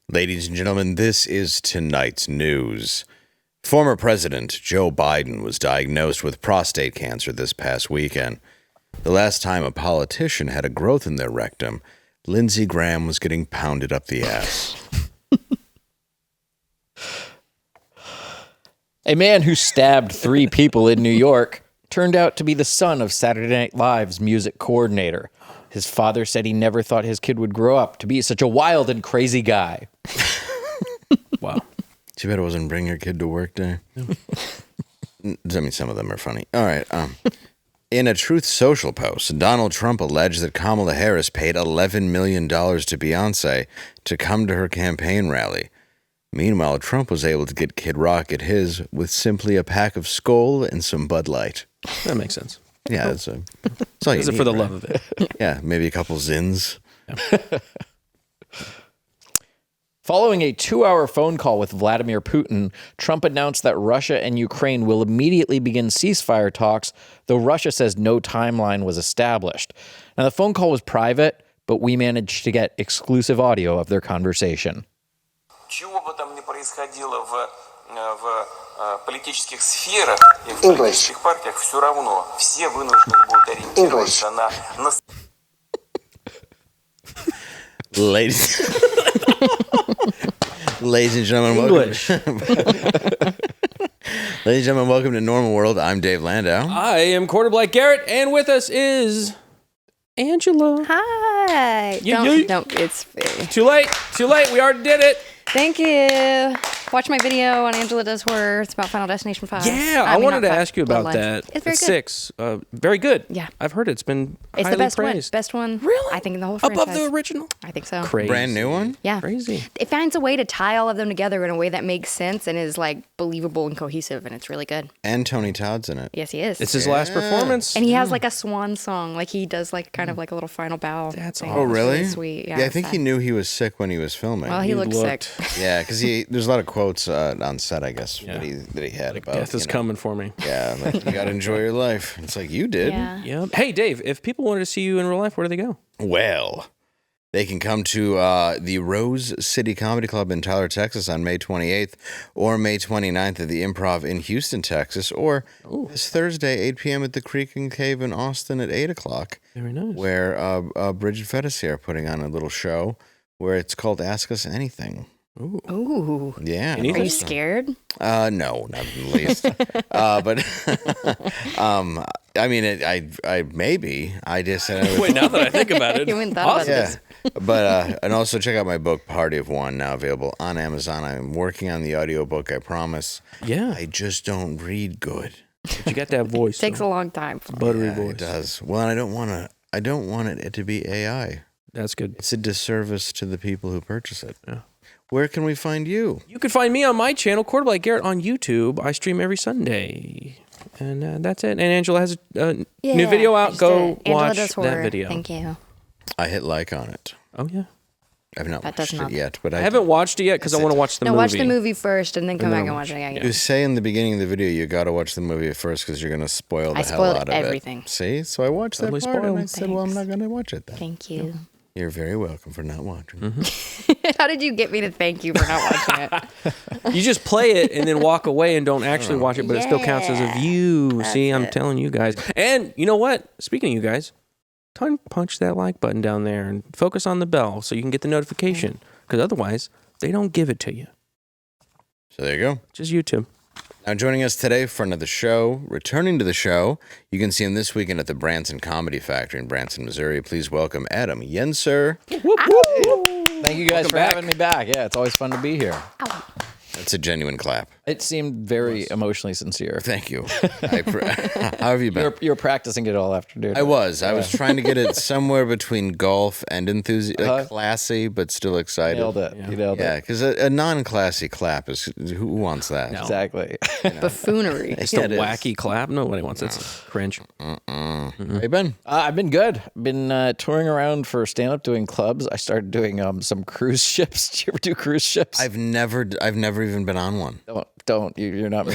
Ladies and gentlemen, this is tonight's news. Former President Joe Biden was diagnosed with prostate cancer this past weekend. The last time a politician had a growth in their rectum, Lindsey Graham was getting pounded up the ass. A man who stabbed 3 people in New York turned out to be the son of Saturday Night Live's music coordinator. His father said he never thought his kid would grow up to be such a wild and crazy guy. Wow. Too bad it wasn't Bring Your Kid to Work Day. I mean, some of them are funny. All right. In a Truth Social post, Donald Trump alleged that Kamala Harris paid $11 million to Beyonce to come to her campaign rally. Meanwhile, Trump was able to get Kid Rock at his with simply a pack of Skol and some Bud Light. That makes sense. Yeah, that's all you Is it need, for the right? love of it? Yeah, maybe a couple Zins. Yeah. Following a 2-hour phone call with Vladimir Putin, Trump announced that Russia and Ukraine will immediately begin ceasefire talks, though Russia says no timeline was established. Now, the phone call was private, but we managed to get exclusive audio of their conversation. Чего бы там ни происходило в политических сферах и в политических партиях, все равно все вынуждены будут ориентироваться на... Ladies and gentlemen, English. Ladies and gentlemen, welcome to Normal World. I'm Dave Landau. I am Black Garrett, and with us is Angela. Hi. Don't, it's Too late. We already did it. Thank you. Watch my video on Angela Does Horror. It's about Final Destination 5. Yeah, I wanted to ask you about that. It's very good. 6. Very good. Yeah. I've heard it's been It's highly the best praised. one. Best one. Really? I think in the whole franchise. Above the original? I think so. Crazy. Brand new one? Yeah. Crazy. It finds a way to tie all of them together in a way that makes sense and is like believable and cohesive, and it's really good. And Tony Todd's in it. Yes, he is. It's his last performance. And he has like a swan song. Like he does like kind of like a little final bow. That's thing. Oh, It's really? sweet. Yeah, I think he knew he was sick when he was filming. Well, he looked sick. Yeah, because there's a lot of quotes on set, I guess, that he had about Death is coming for me. Yeah, like, you got to enjoy your life. It's like you did. Yeah. Yep. Hey, Dave, if people wanted to see you in real life, where do they go? Well, they can come to the Rose City Comedy Club in Tyler, Texas on May 28th or May 29th at the Improv in Houston, Texas, or this Thursday, 8 p.m. at the Creek and Cave in Austin at 8 o'clock. Very nice. Where Bridget Fettis here are putting on a little show where it's called Ask Us Anything. Ooh. Yeah. Are you scared? No, not in the least. But I mean, I maybe I just said. Wait, now that I think about it, You wouldn't thought about this. But and also check out my book Party of One, now available on Amazon. I'm working on the audiobook, I promise. Yeah. I just don't read good. But you got that voice. Takes a long time. buttery Yeah, voice. it does. Well, I don't want it to be AI. That's good. It's a disservice to the people who purchase it. Yeah. Where can we find you? You can find me on my channel, Black Garrett, on YouTube. I stream every Sunday. And that's it. And Angela has a new video I out. just Go did. Angela watch Does that Horror. video. Thank you. I hit like on it. Oh, yeah. I've not That watched does it not- yet, but I haven't watched it yet because I want to watch the movie. Watch the movie first and then come then back and I'll watch it again. You say in the beginning of the video, you got to watch the movie first because you're going to spoil the I hell spoiled out of everything. it. See? So I watched that Totally part and I spoiled. said, well, I'm not going to watch it then. Thank you. You're very welcome for not watching. Mm-hmm. How did you get me to thank you for not watching it? You just play it and then walk away and don't actually watch it, but it still counts as a view. See, I'm telling you guys. And you know what? Speaking of you guys, punch that like button down there and focus on the bell so you can get the notification. Because otherwise, they don't give it to you. So there you go. Just YouTube. Now joining us today for another show, returning to the show, you can see him this weekend at the Branson Comedy Factory in Branson, Missouri. Please welcome Adam Yenser. Thank you guys for having me back. Yeah, it's always fun to be here. That's a genuine clap. It seemed very emotionally sincere. Thank you. How have you been? You're practicing it all afternoon. I was trying to get it somewhere between golf and enthusiasm, classy but still excited. Nailed it. You nailed Yeah, it. because a non-classy clap is who wants that? No. Exactly. Buffoonery. It's the it is. wacky clap. Nobody wants that. It's cringe. How you been? I've been good. Been touring around for stand-up, doing clubs. I started doing some cruise ships. Did you ever do cruise ships? I've never even been on one. Don't. You're not.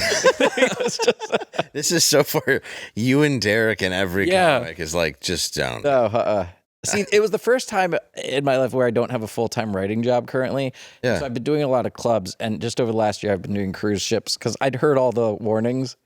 This is so far you and Derek and every comic is like just don't. No, See, it was the first time in my life where I don't have a full-time writing job currently. Yeah. So I've been doing a lot of clubs, and just over the last year, I've been doing cruise ships because I'd heard all the warnings.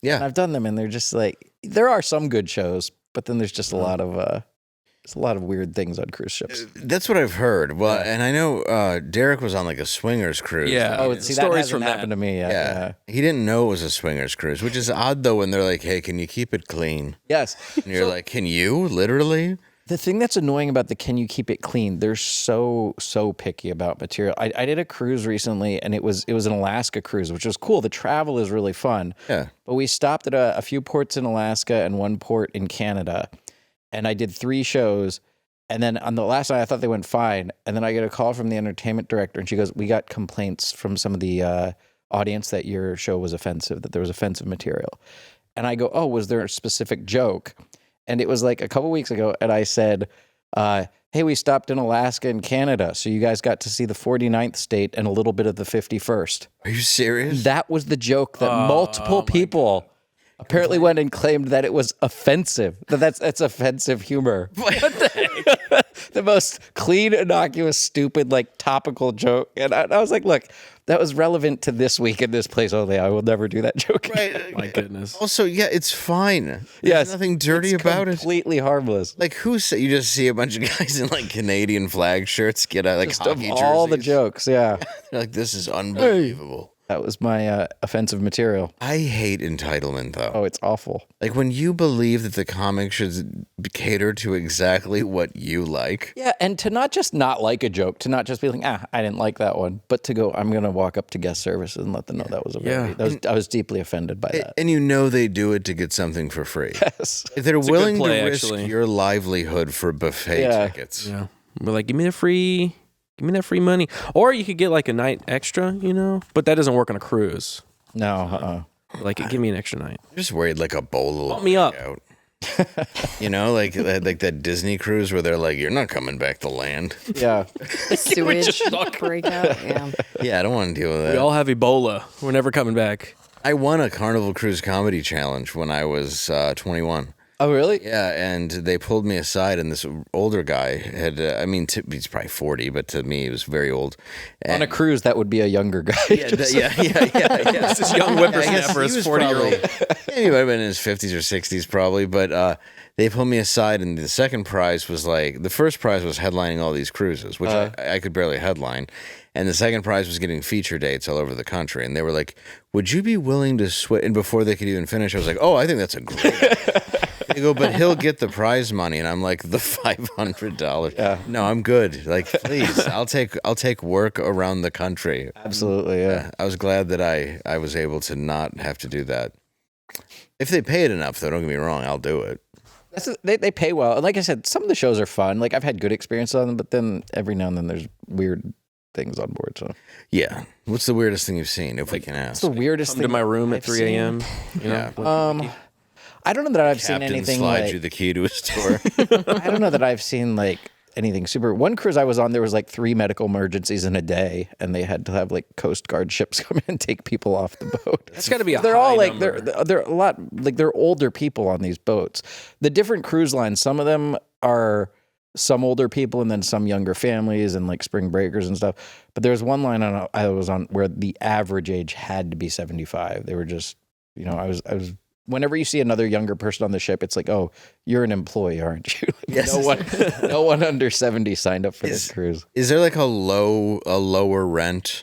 Yeah. And I've done them, and they're just like, there are some good shows, but then there's just a lot of weird things on cruise ships. That's what I've heard. Well, and I know Derek was on like a swingers cruise. Yeah. Oh, see, that Stories hasn't from that. happened to me yet. Yeah. He didn't know it was a swingers cruise, which is odd though when they're like, hey, can you keep it clean? Yes. And you're like, can you? Literally? The thing that's annoying about the can you keep it clean, they're so picky about material. I did a cruise recently, and it was an Alaska cruise, which was cool. The travel is really fun. Yeah. But we stopped at a few ports in Alaska and one port in Canada, and I did 3 shows. And then on the last night, I thought they went fine. And then I get a call from the entertainment director, and she goes, we got complaints from some of the audience that your show was offensive, that there was offensive material. And I go, oh, was there a specific joke? And it was like a couple weeks ago, and I said, hey, we stopped in Alaska and Canada, so you guys got to see the 49th state and a little bit of the 51st. Are you serious? That was the joke that multiple people apparently went and claimed that it was offensive, that's offensive humor. What the heck? The most clean, innocuous, stupid, like topical joke. And I was like, look, that was relevant to this week in this place only. I will never do that joke again. Right. My goodness. Also, yeah, it's fine. There's Yes. nothing dirty It's about it. completely harmless. Like, who say you just see a bunch of guys in like Canadian flag shirts get out like Just of hockey all the jerseys. jokes, yeah. They're like, this is unbelievable. That was my offensive material. I hate entitlement though. Oh, it's awful. Like when you believe that the comic should cater to exactly what you like. Yeah, and to not just not like a joke, to not just be like, I didn't like that one, but to go, I'm going to walk up to guest services and let them know that was a very, I was deeply offended by that. And you know they do it to get something for free. Yes. If they're a good willing play, to risk actually. your livelihood for buffet Yeah. tickets. Yeah. We're like, give me that free money. Or you could get like a night extra, but that doesn't work on a cruise. No, Like, give me an extra night. I'm just worried like a bowl will Bump me up. break out. like that Disney cruise where they're like, you're not coming back to land. Yeah. The sewage breakout. Yeah. Yeah, I don't want to deal with that. We all have Ebola. We're never coming back. I won a Carnival Cruise Comedy Challenge when I was 21. Oh, really? Yeah, and they pulled me aside, and this older guy had, he's probably 40, but to me, he was very old. On a cruise, that would be a younger guy. Yeah. This young whippersnapper is 40-year-old. He might have been in his 50s or 60s probably, but they pulled me aside, and the second prize was like, the first prize was headlining all these cruises, which I could barely headline. And the second prize was getting feature dates all over the country. And they were like, would you be willing to switch? And before they could even finish, I was like, oh, I think that's a great idea. They go, but he'll get the prize money. And I'm like, the $500. Yeah. No, I'm good. Like, please, I'll take work around the country. Absolutely, yeah. I was glad that I was able to not have to do that. If they pay it enough, though, don't get me wrong, I'll do it. They pay well. And like I said, some of the shows are fun. Like, I've had good experiences on them, but then every now and then there's weird things on board. So Yeah. What's the weirdest thing you've seen, if we can ask? it's the weirdest Come thing. to my room at I've 3 seen. a.m. I don't know that I've Captain seen anything slides like, you the key to a store. I don't know that I've seen like anything super. One cruise I was on, there was like 3 medical emergencies in a day, and they had to have like Coast Guard ships come in and take people off the boat. It's got to be a They're high all like number. they're a lot like they're older people on these boats. The different cruise lines, some of them are some older people and then some younger families and like spring breakers and stuff. But there was one line I was on where the average age had to be 75. They were just, I was. Whenever you see another younger person on the ship, it's like, oh, you're an employee, aren't you? Yes. No one under 70 signed up for this cruise. Is there like a lower rent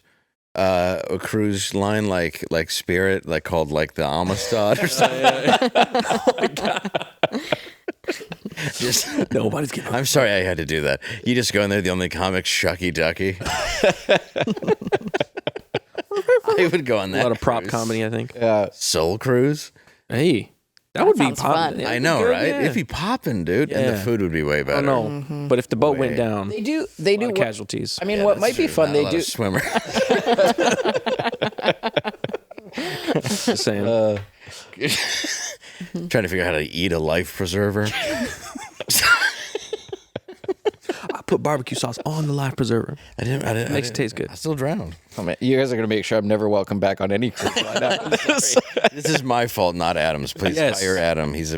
a cruise line like Spirit, like called like the Amistad or something? Oh my God. Just Nobody's getting. I'm sorry I had to do that. You just go in there, the only comic, Shucky Ducky. I would go on A that. lot of prop cruise. comedy, I think. Soul Cruise. Hey, that would be sounds fun. Yeah, I know, good, right? yeah. It'd be popping, dude, and the Yeah. food would be way Oh better. no! But if the boat went down, They do a lot of what- casualties. I mean, Yeah, what that's might be true. fun, Not a they lot do. of swimmer. Just saying. Trying to figure out how to eat a life preserver. I put barbecue sauce on the live preserver. It Makes it taste good. I still drowned. Oh, man. You guys are going to make sure I'm never welcome back on any cruise line. This is my fault, not Adam's. Please hire Adam. He's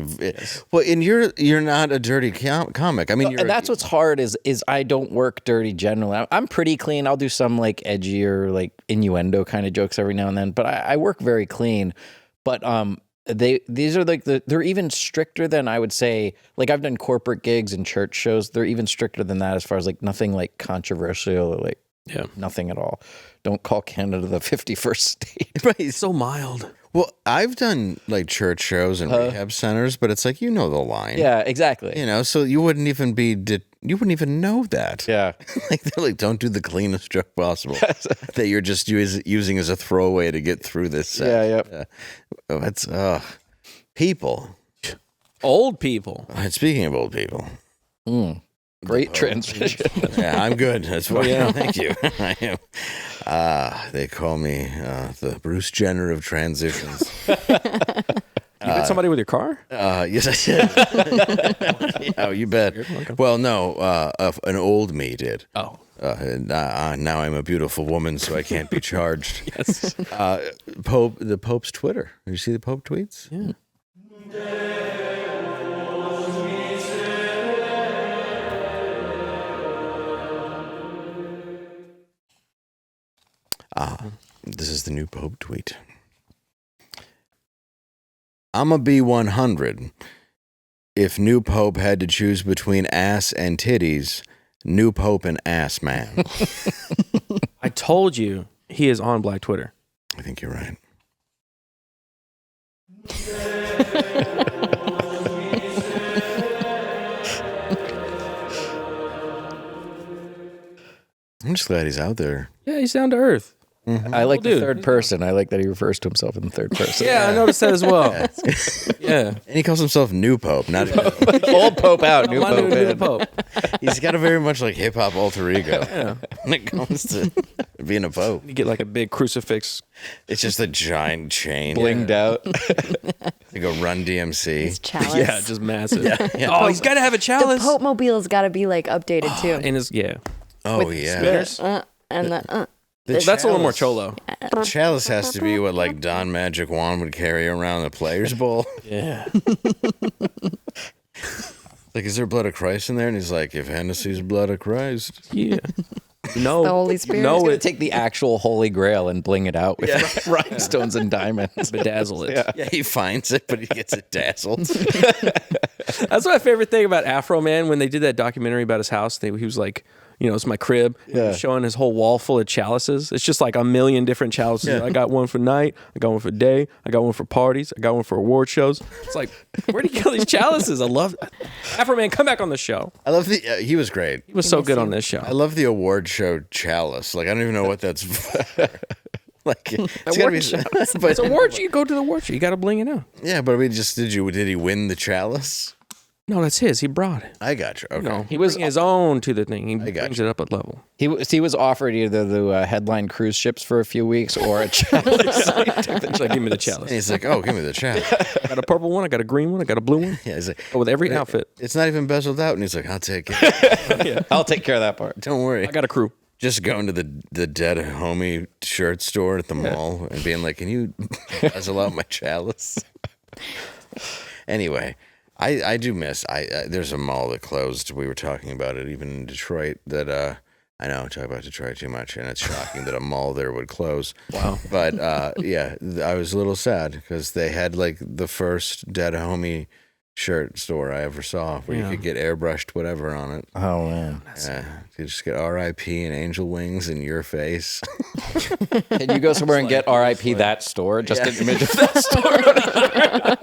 well, and you're not a dirty comic. I mean, and that's what's hard is I don't work dirty generally. I'm pretty clean. I'll do some like edgier, like innuendo kind of jokes every now and then, but I work very clean. But these are like they're even stricter than I would say. Like I've done corporate gigs and church shows. They're even stricter than that as far as like nothing like controversial or like nothing at all. Don't call Canada the 51st state. Right, it's so mild. Well, I've done like church shows and rehab centers, but it's like the line. Yeah, exactly. So you wouldn't even know that. Yeah. Like they're like, don't do the cleanest joke possible that you're just using as a throwaway to get through this set. Yeah. Oh, that's people. Old people. Speaking of old people. Great transition. Yeah, I'm good. That's why. Thank you. I am. They call me the Bruce Jenner of transitions. You hit somebody with your car? Yes, I did. Oh, you bet. Well, no, an old me did. Oh. Now I'm a beautiful woman, so I can't be charged. Yes. The Pope's Twitter. Did you see the Pope tweets? Yeah. This is the new Pope tweet. I'ma be 100. If new Pope had to choose between ass and titties, new Pope and ass man. I told you he is on Black Twitter. I think you're right. I'm just glad he's out there. Yeah, he's down to earth. Mm-hmm. I like the Dude. third person. I like that he refers to himself in the third person. Yeah, I noticed that as well. Yeah. And he calls himself New Pope, not Old Pope out, new My Pope new in. Pope. He's got a very much like hip hop alter ego when it comes to being a Pope. You get like a big crucifix. It's just a giant chain. Blinged out. Like a Run DMC. His chalice. Yeah, just massive. Yeah. Oh, he's got to have a The chalice. Pope mobile's got to be like updated too. And his, Oh, With yeah. Spinners? And the The That's a little more chalice- cholo. The chalice has to be what like Don Magic Wand would carry around the Players Bowl. Yeah. Like, is there blood of Christ in there? And he's like, if Hennessy's blood of Christ. Yeah. No. the Holy Spirit. No, He's going it to take the actual Holy Grail and bling it out with rhinestones and diamonds. bedazzle it. Yeah, he finds it, but he gets it dazzled. That's my favorite thing about Afro Man. When they did that documentary about his house, he was like, it's my crib. He was showing his whole wall full of chalices. It's just like a million different chalices. Yeah. I got one for night. I got one for day. I got one for parties. I got one for award shows. It's like, where do you get all these chalices? I love Afro Man. Come back on the show. I love the, he was great. He was so good on this show. I love the award show chalice. Like, I don't even know what that's for. Like, it's gotta be, but, It's a award show. You go to the award show. You got to bling it out. yeah, but I mean, did he win the chalice? No, that's his. He brought it. I got you. Okay. No, he was his own to the thing. He got brings you. it up a level. He was offered either the headline cruise ships for a few weeks or a chalice. He's like, give me the And chalice. he's like, oh, give me the chalice. I got a purple one. I got a green one. I got a blue one. Yeah, he's like, With every outfit. it's not even bezeled out. And he's like, I'll take it. I'll take care of that part. Don't worry. I got a crew. Just going to the dead homie shirt store at the mall and being like, can you bezel out my chalice? Anyway, I do miss. There's a mall that closed. We were talking about it even in Detroit. That I know I talk about Detroit too much, and it's shocking that a mall there would close. Wow. But yeah, I was a little sad because they had like the first dead homie shirt store I ever saw where you could get airbrushed whatever on it. Oh, man. Yeah, you just get R.I.P. and angel wings in your face. Can you go somewhere and get R.I.P. that store? Just an image of that store.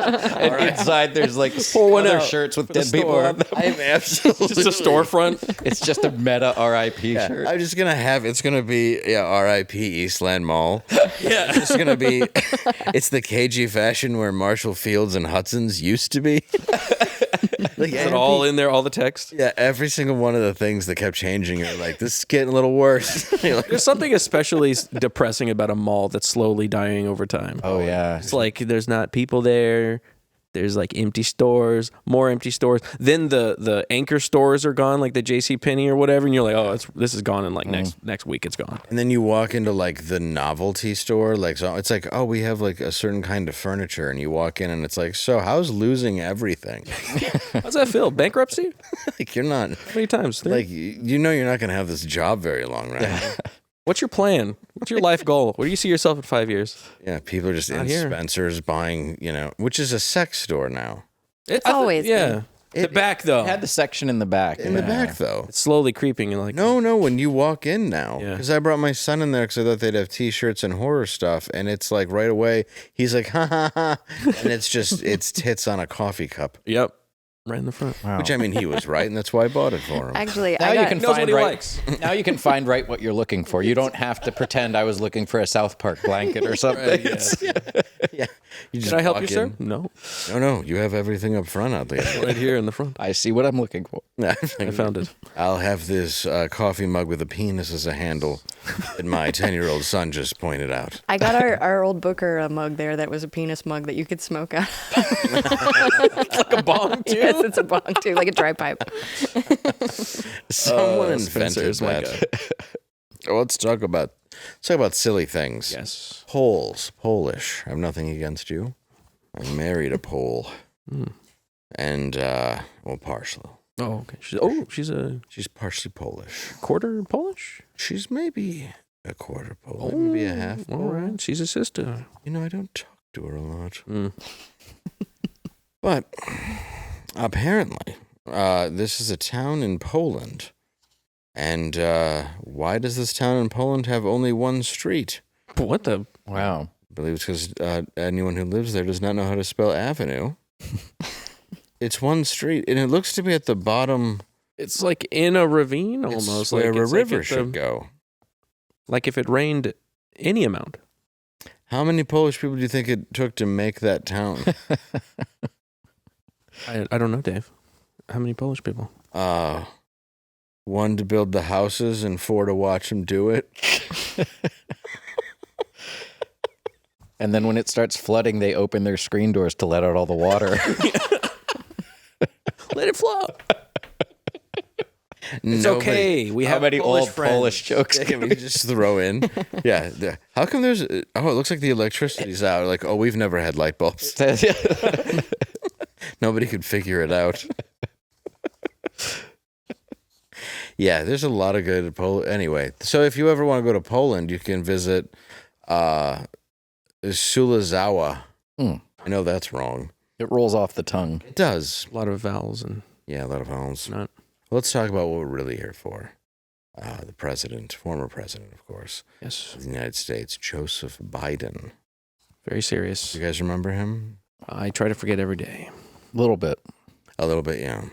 And inside there's like one other out shirts with for dead the people store. on them. I'm absolutely Just a storefront. It's just a meta R.I.P. Yeah, shirt. I'm just gonna have it's gonna be R.I.P. Eastland Mall. Yeah, it's just gonna be. It's the KG fashion where Marshall Fields and Hudson's used to be. Like, Is it all in there, all the text? yeah, every single one of the things that kept changing. You're like, this is getting a little worse. You're like, There's something especially depressing about a mall that's slowly dying over time. Oh, yeah. It's like there's not people there. There's like empty stores, more empty stores. Then the anchor stores are gone, like the JCPenney or whatever, and you're like, oh, this is gone in like next week. It's gone. And then you walk into like the novelty store, like so it's like, oh, we have like a certain kind of furniture, and you walk in and it's like, so how's losing everything? How's that feel? Bankruptcy? Like you're not. How many times? 3? Like you know you're not gonna have this job very long, right? What's your plan? What's your life goal? Where do you see yourself in 5 years? Yeah, people are just in here. Spencer's buying, which is a sex store now. It's always yeah. The back though. It had the section in the back. In the back though. It's slowly creeping. You're like, No, when you walk in now. Yeah. Because I brought my son in there because I thought they'd have T-shirts and horror stuff. And it's like right away, he's like, ha, ha, ha. And it's tits on a coffee cup. Yep. Right in the front. Wow. Which, I mean, he was right, and that's why I bought it for him. Actually, Now you can knows find what he right. likes. Now you can find right what you're looking for. You don't have to pretend I was looking for a South Park blanket or something. Right, yeah. Yeah. You just Can I help walk you, sir? in. No. No, you have everything up front out there. Right here in the front. I see what I'm looking for. I found it. I'll have this coffee mug with a penis as a handle that my 10-year-old son just pointed out. I got our old Booker a mug there that was a penis mug that you could smoke out. It's like a bong too. Yes, it's a bong too, like a dry pipe. Someone invented Spencer's my that. Let's talk about silly things. Yes. Polish. I have nothing against you. I married a Pole. And, partially. Oh, okay. She's She's partially Polish. quarter Polish? She's maybe a quarter Polish, maybe a half All Pole. right. She's a sister. I don't talk to her a lot. But apparently, this is a town in Poland. And why does this town in Poland have only one street? What the? Wow. I believe it's because anyone who lives there does not know how to spell avenue. It's one street, and it looks to be at the bottom. It's like in a ravine It's almost. where like a it's river like should go. Like if it rained any amount. How many Polish people do you think it took to make that town? I don't know, Dave. How many Polish people? 1 to build the houses and 4 to watch them do it. And then when it starts flooding, they open their screen doors to let out all the water. Let it flow. It's okay. We How have many Polish old friends. Polish jokes Can we just throw in? Yeah. How come there's... it looks like the electricity's out. Like, oh, we've never had light bulbs. Nobody could figure it out. Yeah, there's a lot of good Poland. Anyway, so if you ever want to go to Poland, you can visit Sulazawa. I know that's wrong. It rolls off the tongue. It does. A lot of vowels and Yeah, a lot of vowels. not. Let's talk about what we're really here for. The president, former president, of course, Yes. of the United States, Joseph Biden. Very serious. You guys remember him? I try to forget every day. A little bit. A little bit, yeah.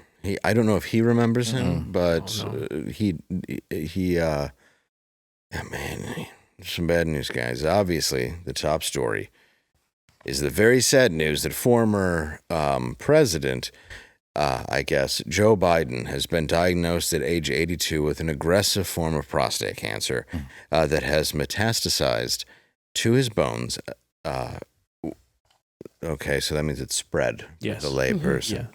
I don't know if he remembers him, but yeah, man, some bad news, guys. Obviously, the top story is the very sad news that former president, I guess, Joe Biden, has been diagnosed at age 82 with an aggressive form of prostate cancer that has metastasized to his bones. Okay, so that means it's spread. Yes. The layperson.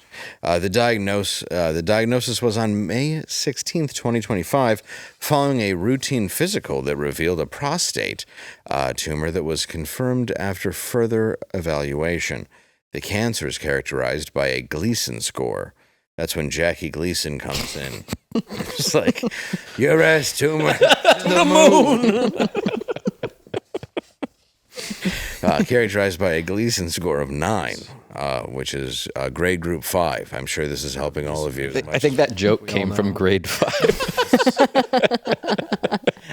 Yeah. The diagnosis was on May 16th, 2025, following a routine physical that revealed a prostate tumor that was confirmed after further evaluation. The cancer is characterized by a Gleason score. That's when Jackie Gleason comes in. It's like, your ass tumor to the moon. Characterized by a Gleason score of 9, which is grade group 5. I'm sure this is helping all of you. I think that joke came from grade 5.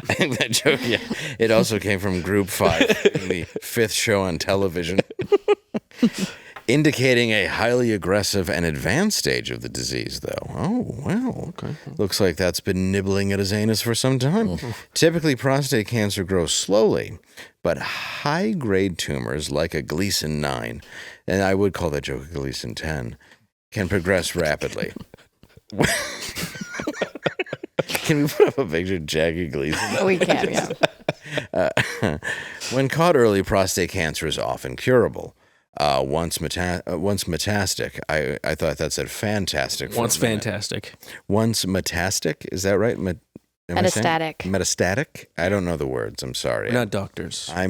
I think that joke, yeah. It also came from group 5 in the 5th show on television. Indicating a highly aggressive and advanced stage of the disease, though. Oh, well. Okay. Looks like that's been nibbling at his anus for some time. Typically, prostate cancer grows slowly, but high-grade tumors like a Gleason 9, and I would call that joke a Gleason 10, can progress rapidly. Can we put up a picture of Jackie Gleason? We can, yeah. When caught early, prostate cancer is often curable. Once metastatic. I thought that said fantastic. Once fantastic. Once metastatic. Is that right? Metastatic. Metastatic? I don't know the words. I'm sorry. We're not doctors. I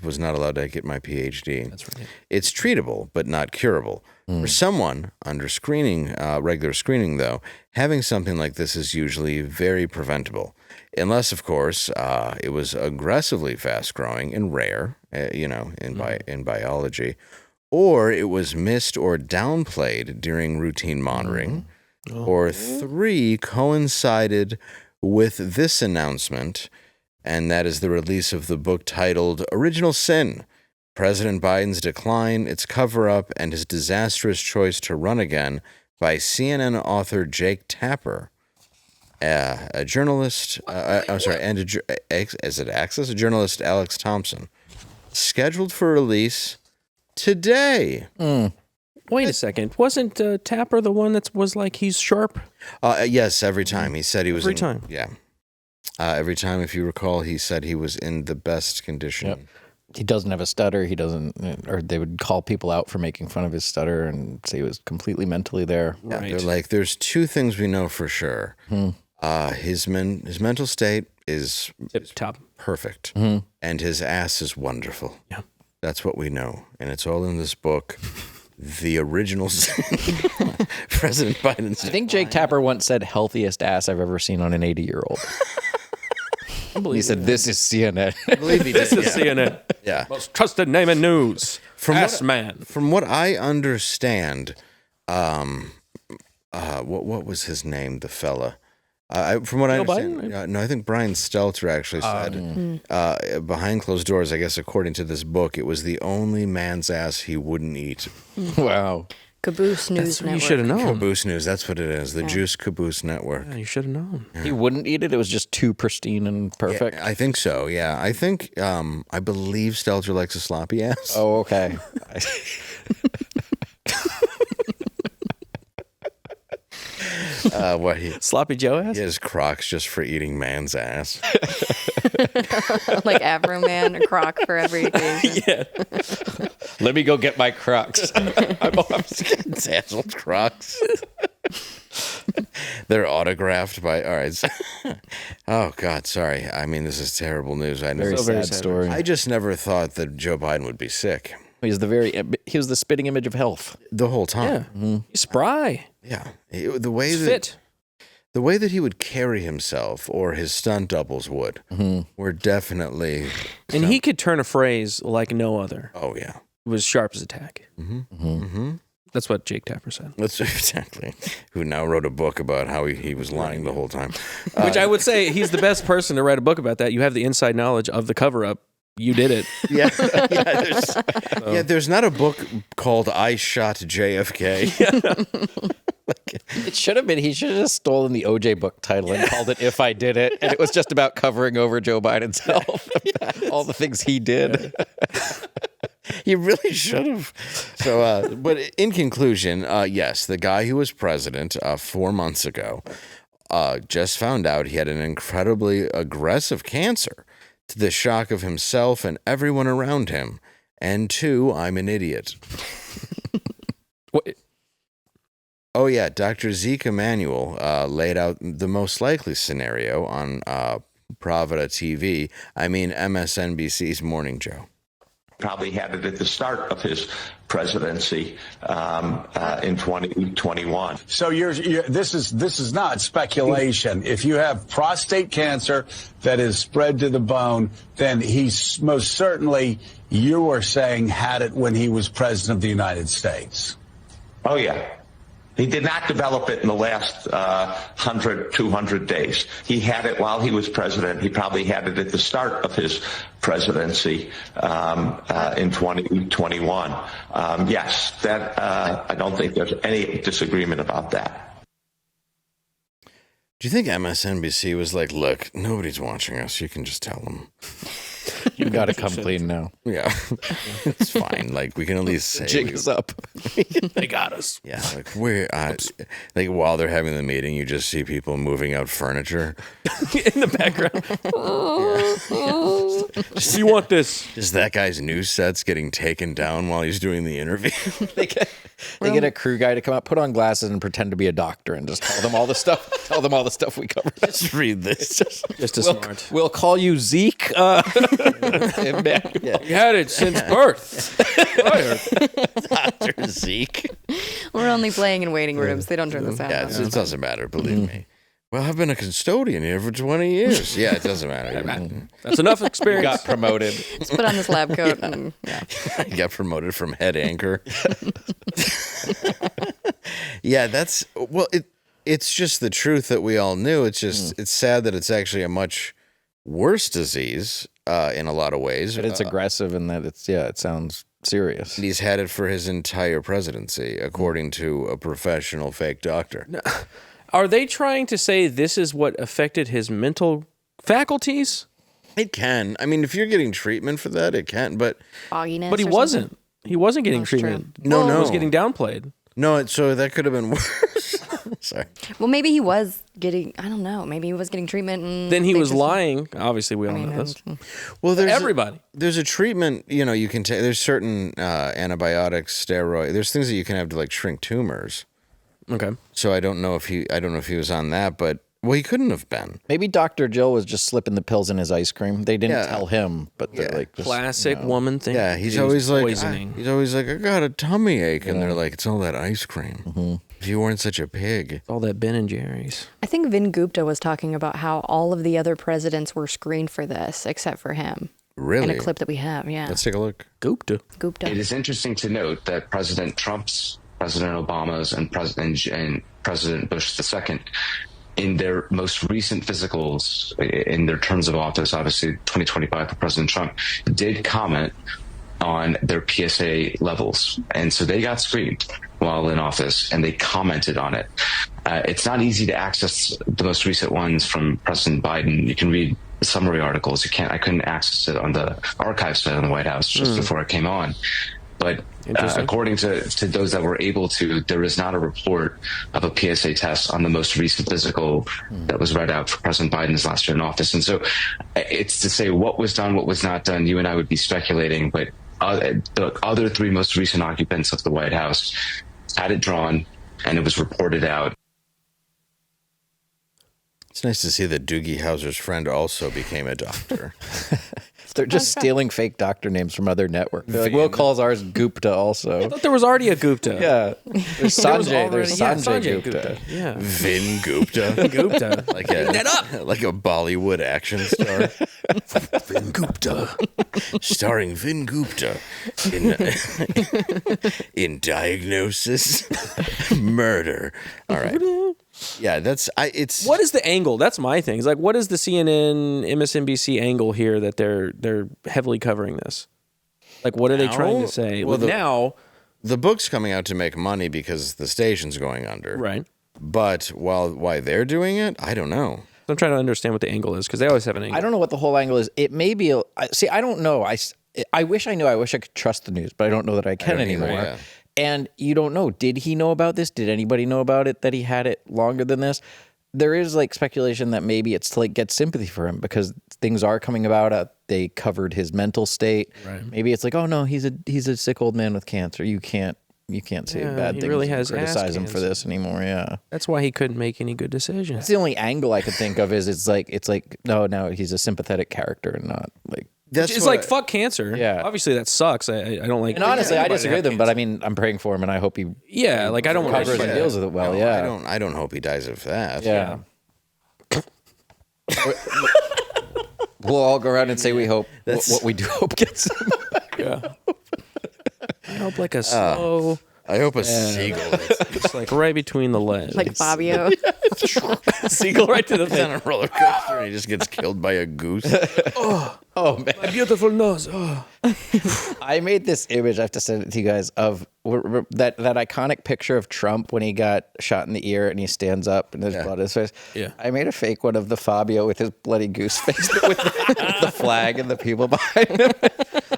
was not allowed to get my PhD. That's right. It's treatable, but not curable. For someone under screening, regular screening, though, having something like this is usually very preventable. Unless, of course, it was aggressively fast-growing and rare, in biology, or it was missed or downplayed during routine monitoring, or 3, coincided with this announcement, and that is the release of the book titled Original Sin, President Biden's Decline, Its Cover-Up, and His Disastrous Choice to Run Again by CNN author Jake Tapper. A journalist, is it Access? A journalist, Alex Thompson, scheduled for release today. Wait a second. Wasn't Tapper the one that was like he's sharp? Yes, every time. He said he was Every time. Yeah. Every time, if you recall, he said he was in the best condition. Yep. He doesn't have a stutter. He doesn't, or they would call people out for making fun of his stutter and say he was completely mentally there. Yeah, Right. they're like, there's 2 things we know for sure. His mental state is Top. perfect, and his ass is wonderful. Yeah. That's what we know, and it's all in this book, The Original Sin. President Biden's. I think Jake Tapper once said healthiest ass I've ever seen on an 80-year-old. He said, "This is CNN." I believe he did. This is CNN. Yeah. Most trusted name in news. Man. From what I understand, what was his name? The fella. From what I Joe understand, Biden? no, I think Brian Stelter actually said behind closed doors. I guess according to this book, it was the only man's ass he wouldn't eat. Wow. Caboose News You Network. should have known. Caboose News. That's what it is. The Juice Caboose Network. Yeah, you should have known. He wouldn't eat it. It was just too pristine and perfect. I think so. Yeah, I think I believe Stelter likes a sloppy ass. Oh, okay. What he Sloppy Joe ass? has Crocs just for eating man's ass. Like Avro Man, a croc for every occasion. Yeah. Let me go get my Crocs. Dazzled Crocs. They're autographed by. All right. Oh God, sorry. I mean, this is terrible news. I Very never. sad story. I just never thought that Joe Biden would be sick He was the spitting image of health. the whole time. Yeah. He's spry. Yeah. He's fit. The way that he would carry himself, or his stunt doubles would, were definitely. And he could turn a phrase like no other. Oh yeah. It was sharp as a tack. That's what Jake Tapper said. That's exactly. Who now wrote a book about how he was lying the whole time. Which I would say he's the best person to write a book about that. You have the inside knowledge of the cover-up. You did it. Yeah. There's not a book called I Shot JFK. It should have been. He should have just stolen the OJ book title and called it "If I Did It," and it was just about covering over Joe Biden's health, all the things he did. He really should have. So, but in conclusion, yes, the guy who was president 4 months ago just found out he had an incredibly aggressive cancer, to the shock of himself and everyone around him. And 2, I'm an idiot. What? Oh, yeah. Dr. Zeke Emanuel laid out the most likely scenario on Pravda TV. I mean, MSNBC's Morning Joe. Probably had it at the start of his presidency in 2021. So this is not speculation. If you have prostate cancer that is spread to the bone, then he's most certainly, you were saying, had it when he was president of the United States. Oh, yeah. He did not develop it in the last 100, 200 days. He had it while he was president. He probably had it at the start of his presidency in 2021. Yes, that I don't think there's any disagreement about that. Do you think MSNBC was like, look, nobody's watching us. You can just tell them. You got to come clean now. Yeah, it's fine. Like we can at least say Jig is up. They got us. Yeah, like we're like while they're having the meeting, you just see people moving out furniture In the background. You want this? Just that guy's news sets getting taken down while he's doing the interview. They get a crew guy to come out, put on glasses, and pretend to be a doctor, and just tell them all the stuff. Tell them all the stuff we covered. Just read this. Just a smart. We'll call you Zeke. You had it since birth. Dr. Zeke. We're only playing in waiting rooms. They don't turn the sound Yeah, on. it doesn't matter. Believe me. Well, I've been a custodian here for 20 years. Yeah, it doesn't matter. That's enough experience. Got promoted. Let's put on this lab coat. And, He got promoted from head anchor. Yeah, that's it's just the truth that we all knew. It's just it's sad that it's actually a much worse disease in a lot of ways. But it's aggressive in that it sounds serious. And he's had it for his entire presidency, according to a professional fake doctor. Are they trying to say this is what affected his mental faculties? It can. I mean, if you're getting treatment for that, it can. But fogginess. But he or wasn't. something. He wasn't getting That's true. treatment. No, He no. was getting downplayed. no, so that could have been worse. Sorry. Well, maybe he was getting. I don't know. Maybe he was getting treatment. And Then he they was just- lying. Obviously, we all know this. Well, there's Everybody. there's a treatment. You can take. There's certain antibiotics, steroid. There's things that you can have to like shrink tumors. Okay. So I don't know if he was on that, but well, he couldn't have been. Maybe Dr. Jill was just slipping the pills in his ice cream. They didn't Yeah. tell him, but they're like just, Classic woman thing. Yeah, he's He was always like, poisoning. I got a tummy ache, and they're like, it's all that ice cream. If you weren't such a pig. all that Ben and Jerry's. I think Vin Gupta was talking about how all of the other presidents were screened for this except for him. Really? In a clip that we have, yeah. Let's take a look. Gupta. Gupta. It is interesting to note that President Trump's, President Obama's, and President Bush II, in their most recent physicals, in their terms of office, obviously 2025 for President Trump, did comment on their PSA levels. And so they got screened while in office, and they commented on it. It's not easy to access the most recent ones from President Biden. You can read the summary articles. I couldn't access it on the archive site on the White House just before I came on. But according to those that were able to, there is not a report of a PSA test on the most recent physical that was read out for President Biden's last year in office. And so it's to say what was done, what was not done. You and I would be speculating, but the other three most recent occupants of the White House had it drawn, and it was reported out. It's nice to see that Doogie Howser's friend also became a doctor. they're just stealing fake doctor names from other networks. They're like, we'll call ours Gupta also. I thought there was already a Gupta. Yeah. There's Sanjay. There's Sanjay Sanjay Gupta. Yeah. Vin Gupta. Gupta. Like a Bollywood action star. Vin Gupta. Starring Vin Gupta in Diagnosis Murder. All right. Yeah, it's What is the angle? That's my thing. It's like, what is the CNN, MSNBC angle here that they're heavily covering this? Like, what are they trying to say? Well, now, the book's coming out to make money because the station's going under. right? But why they're doing it, I don't know. I'm trying to understand what the angle is because they always have an angle. I don't know what the whole angle is. It may be. I don't know. I wish I knew. I wish I could trust the news, but I don't know that I can don't either, anymore. yeah. And you don't know. Did he know about this? Did anybody know about it? That he had it longer than this? There is like speculation that maybe it's to like get sympathy for him because things are coming about. They covered his mental state. Right. Maybe it's like, oh no, he's a sick old man with cancer. You can't say bad he things. really and has criticize him ass for this anymore. Yeah. That's why he couldn't make any good decisions. That's the only angle I could think of is it's like no, he's a sympathetic character and not like. It's like fuck cancer. Yeah. Obviously that sucks. I don't like. And honestly, I anybody disagree with have him, but I cancer. mean, I'm praying for him, and I hope he Like I don't want recovers and deals with it well. No, Yeah, I don't hope he dies of that. Yeah. We'll all go around and say we hope what we do hope gets him. I hope like a slow. I hope a seagull. It's like right between the legs. Like Fabio. Seagull right to the He's on thing. a roller coaster and he just gets killed by a goose. Oh man, My beautiful nose. Oh. I made this image. I have to send it to you guys of that iconic picture of Trump when he got shot in the ear and he stands up and there's blood on his face. Yeah. I made a fake one of the Fabio with his bloody goose face, but with the flag and the people behind him.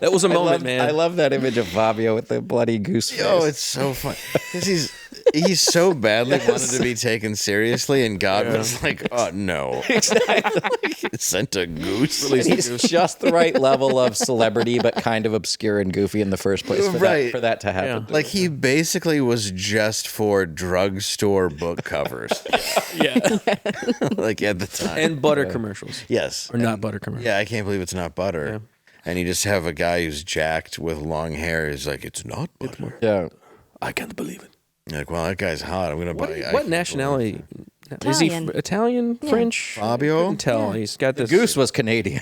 That was a moment, man. I love that image of Fabio with the bloody goose face. Oh, it's so fun because he's so badly wanted to be taken seriously, and God was like, "Oh no!" Sent a goose. He's just the right level of celebrity, but kind of obscure and goofy in the first place for that to happen. Like he basically was just for drugstore book covers. Yeah. Like at the time. And butter commercials. Yes. Or not butter commercials. Yeah, I can't believe it's not butter. Yeah. And you just have a guy who's jacked with long hair. He's like, it's not butter. Yeah. I can't believe it. You're like, well, that guy's hot. I'm gonna buy. What nationality? Is he Italian. Italian? French? Fabio? Couldn't tell. He's got this. Goose was Canadian.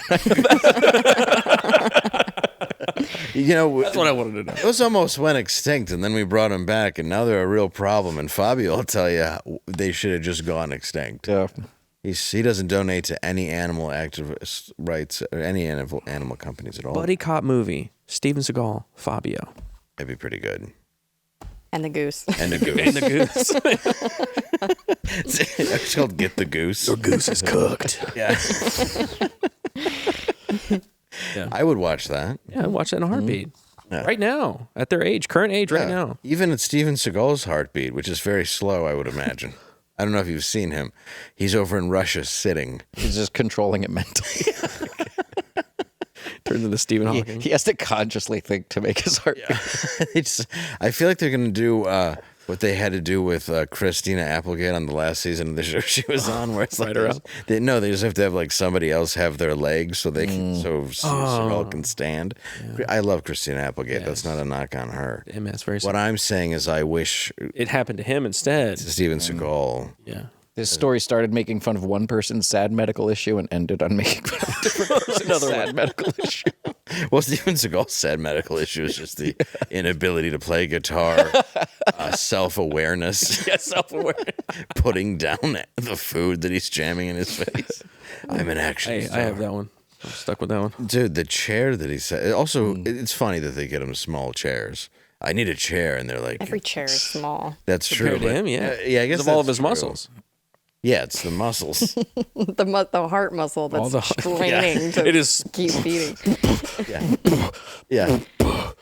You know, That's what I wanted to know. those almost went extinct, and then we brought them back, and now they're a real problem. And Fabio will tell you they should have just gone extinct. Yeah. He doesn't donate to any animal activist rights or any animal companies at all. Buddy cop movie. Steven Seagal. Fabio. That'd be pretty good. And the goose. And a goose. And the goose. It's called Get the Goose. Your goose is cooked. Yeah. Yeah. I would watch that. Yeah, watch that in a heartbeat. Yeah. Right now. At their age. Current age right Yeah. now. Even at Steven Seagal's heartbeat, which is very slow, I would imagine. I don't know if you've seen him. He's over in Russia sitting. He's just controlling it mentally. Turns into Stephen Hawking. He has to consciously think to make his heart. I feel like they're going to do what they had to do with Christina Applegate on the last season of the show she was on, where it's like her up? they just have to have like somebody else have their legs so they can Seagal can stand. Yeah. I love Christina Applegate. That's not a knock on her. MS very What I'm saying is I wish it happened to him instead. Steven Seagal. Yeah. This story started making fun of one person's sad medical issue and ended on making fun of a different person's sad medical issue. Well, Steven Seagal's sad medical issue is just the inability to play guitar, self-awareness. Yeah, self-awareness. Putting down the food that he's jamming in his face. I'm an action Hey, star. I have that one. I'm stuck with that one. Dude, the chair that he said. Also, it's funny that they get him small chairs. I need a chair, and they're like, Every chair is small. that's true. Compared to him, yeah. Yeah, I guess Because of all of that's his true. muscles. Yeah, it's the muscles. The heart muscle that's the- straining to It is- keep beating. Yeah.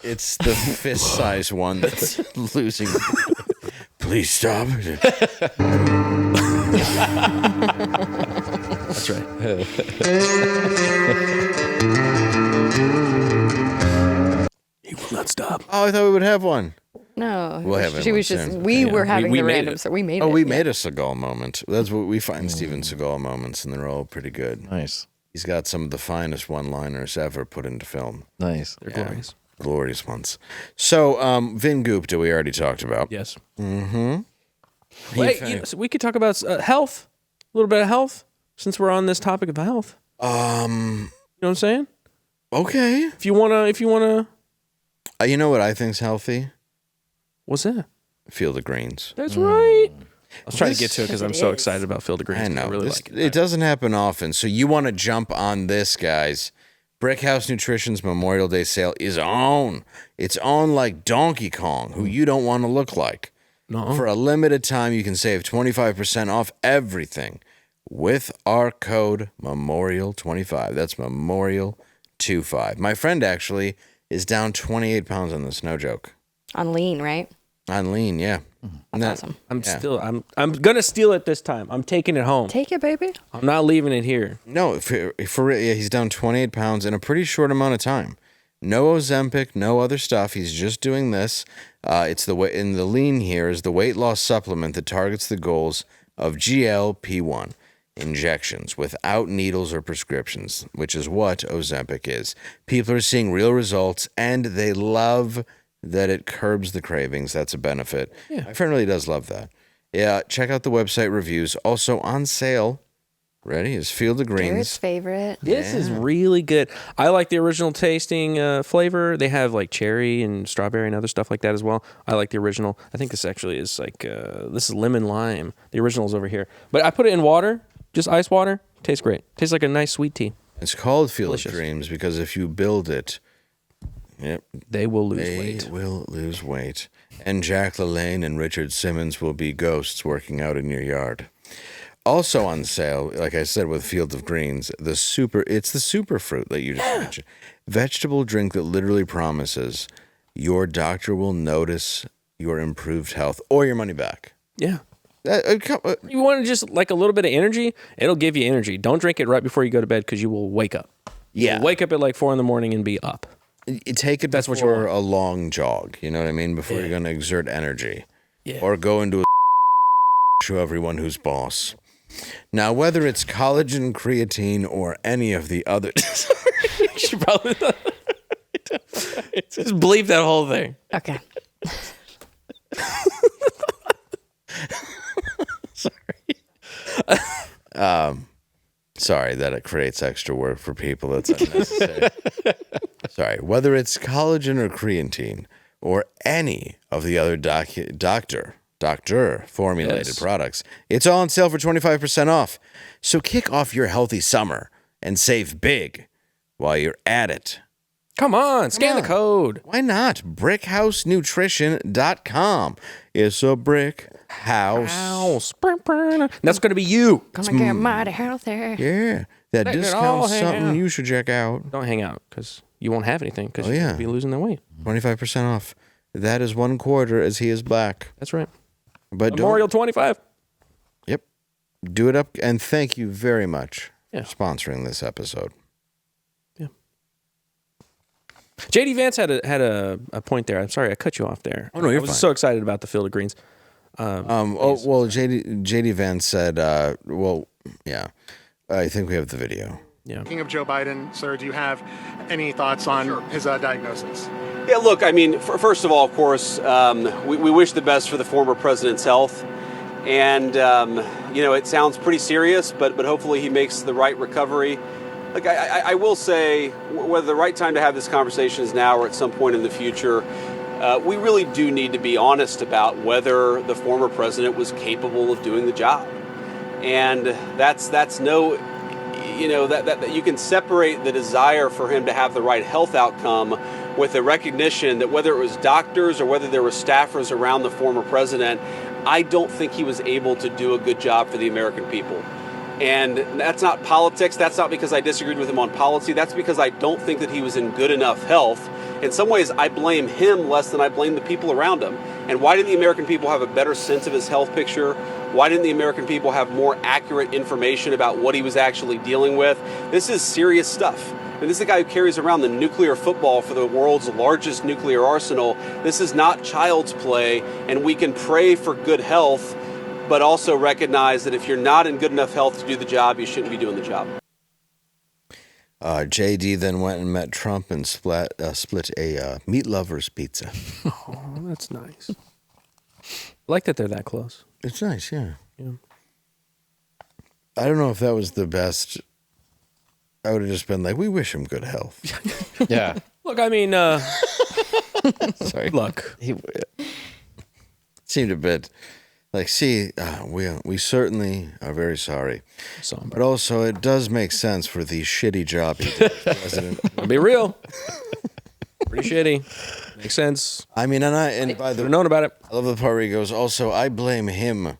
It's the fist-sized one that's losing. Please stop. That's right. He will not stop. Oh, I thought we would have one. No. We'll have it she one was just, soon. we Yeah. were having We the made random, it. so we made Oh, it. we yeah. made a Seagal moment. That's what we find Steven Seagal moments, and they're all pretty good. Nice. He's got some of the finest one-liners ever put into film. Nice. They're glorious. Glorious ones. So, Vin Gupta, we already talked about. Yes. Mm-hmm. Wait, so we could talk about health. A little bit of health, since we're on this topic of health. You know what I'm saying? Okay. If you wanna, You know what I think's healthy? what's that? Field of Greens. That's right. I was trying This- to get to it because I'm It so is. excited about Field of Greens. I 'cause know. I really This- like it. it doesn't happen often. So you want to jump on this, guys. Brickhouse Nutrition's Memorial Day sale is on. It's on like Donkey Kong, who you don't want to look like. No. For a limited time, you can save 25% off everything with our code Memorial25. That's Memorial25. My friend actually is down 28 pounds on this, no joke. On lean, right? On lean, yeah. That's awesome. I'm gonna steal it this time. I'm taking it home. Take it, baby. I'm not leaving it here. No, for real, yeah, he's down 28 pounds in a pretty short amount of time. No Ozempic, no other stuff. He's just doing this. It's the way in the lean here is the weight loss supplement that targets the goals of GLP-1 injections without needles or prescriptions, which is what Ozempic is. People are seeing real results, and they love that it curbs the cravings. That's a benefit. Yeah. My friend really does love that. Yeah, check out the website reviews. Also on sale Ready? His Field of Garrett's Greens. favorite. This is really good. I like the original tasting flavor. They have like cherry and strawberry and other stuff like that as well. I like the original. I think this actually is like, this is lemon lime. The original is over here. But I put it in water, just ice water. Tastes great. Tastes like a nice sweet tea. It's called Field Delicious. of Dreams because if you build it, they will lose weight. They will lose weight. And Jack LaLanne and Richard Simmons will be ghosts working out in your yard. Also on sale, like I said, with Field of Greens, it's the super fruit that you just mentioned. Vegetable drink that literally promises your doctor will notice your improved health or your money back. Yeah. You want just like a little bit of energy? It'll give you energy. Don't drink it right before you go to bed because you will wake up. You'll wake up at like 4 a.m. and be up. You take it before a long jog, you know what I mean? Before you're going to exert energy. Yeah. Or go into a show everyone who's boss. Now, whether it's collagen, creatine, or any of the other... You should probably just bleep that whole thing. Okay. Sorry that it creates extra work for people. That's unnecessary. Sorry. Whether it's collagen or creatine or any of the other doctor formulated products, it's all on sale for 25% off. So kick off your healthy summer and save big while you're at it. Come on, scan the code. Why not? BrickHouseNutrition.com. It's a brick house. That's going to be you. Gonna get mighty healthy. Yeah. That discount's something you should check out. Don't hang out because you won't have anything because you'll be losing that weight. 25% off. That is 1 quarter as he is black. That's right. But Memorial 25. Yep. Do it up. And thank you very much for sponsoring this episode. Yeah. JD Vance had a point there. I'm sorry I cut you off there. Oh no, you're I was fine. so excited about the Field of Greens. JD Vance said, I think we have the video. Yeah. Speaking of Joe Biden, sir, do you have any thoughts on his diagnosis? Yeah, look, I mean, first of all, of course, we wish the best for the former president's health. And, it sounds pretty serious, but hopefully he makes the right recovery. Look, I will say, whether the right time to have this conversation is now or at some point in the future, we really do need to be honest about whether the former president was capable of doing the job. And that's no, that you can separate the desire for him to have the right health outcome with the recognition that whether it was doctors or whether there were staffers around the former president, I don't think he was able to do a good job for the American people. And that's not politics. That's not because I disagreed with him on policy. That's because I don't think that he was in good enough health. In some ways, I blame him less than I blame the people around him. And why didn't the American people have a better sense of his health picture? Why didn't the American people have more accurate information about what he was actually dealing with? This is serious stuff. And this is the guy who carries around the nuclear football for the world's largest nuclear arsenal. This is not child's play, and we can pray for good health, but also recognize that if you're not in good enough health to do the job, you shouldn't be doing the job. JD then went and met Trump and split a meat lover's pizza. Oh, that's nice. I like that they're that close. It's nice, yeah. I don't know if that was the best. I would have just been like, we wish him good health. Yeah. Look, I mean, sorry. Look. Seemed a bit like, we certainly are very sorry. But also, it does make sense for the shitty job he did as president. I'll be real. Pretty shitty. Makes sense. I mean, and by the way, known about it. I love the part where he goes, also, I blame him.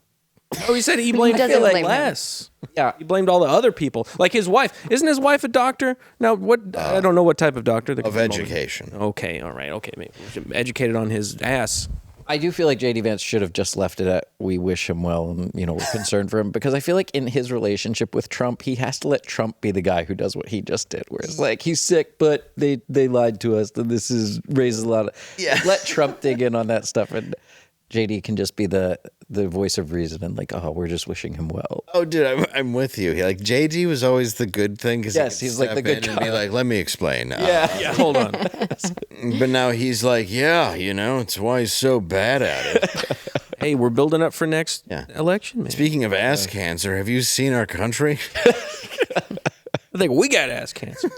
Oh, he said he blamed doesn't blame less. Yeah, he blamed all the other people, like his wife. Isn't his wife a doctor? Now, what? I don't know what type of doctor. Of education. Okay, all right, okay, maybe educated on his ass. I do feel like JD Vance should have just left it at we wish him well and, we're concerned for him, because I feel like in his relationship with Trump, he has to let Trump be the guy who does what he just did, where it's like, he's sick, but they lied to us, and this raises a lot of... Yeah. Let Trump dig in on that stuff, and JD can just be the voice of reason and like, we're just wishing him well. Oh, dude, I'm with you. Like, JD was always the good thing. Yes, he's like the good guy. And be like, let me explain. Yeah, hold on. But now he's like, it's why he's so bad at it. Hey, we're building up for next election, man. Speaking of ass cancer, have you seen our country? I think we got ass cancer.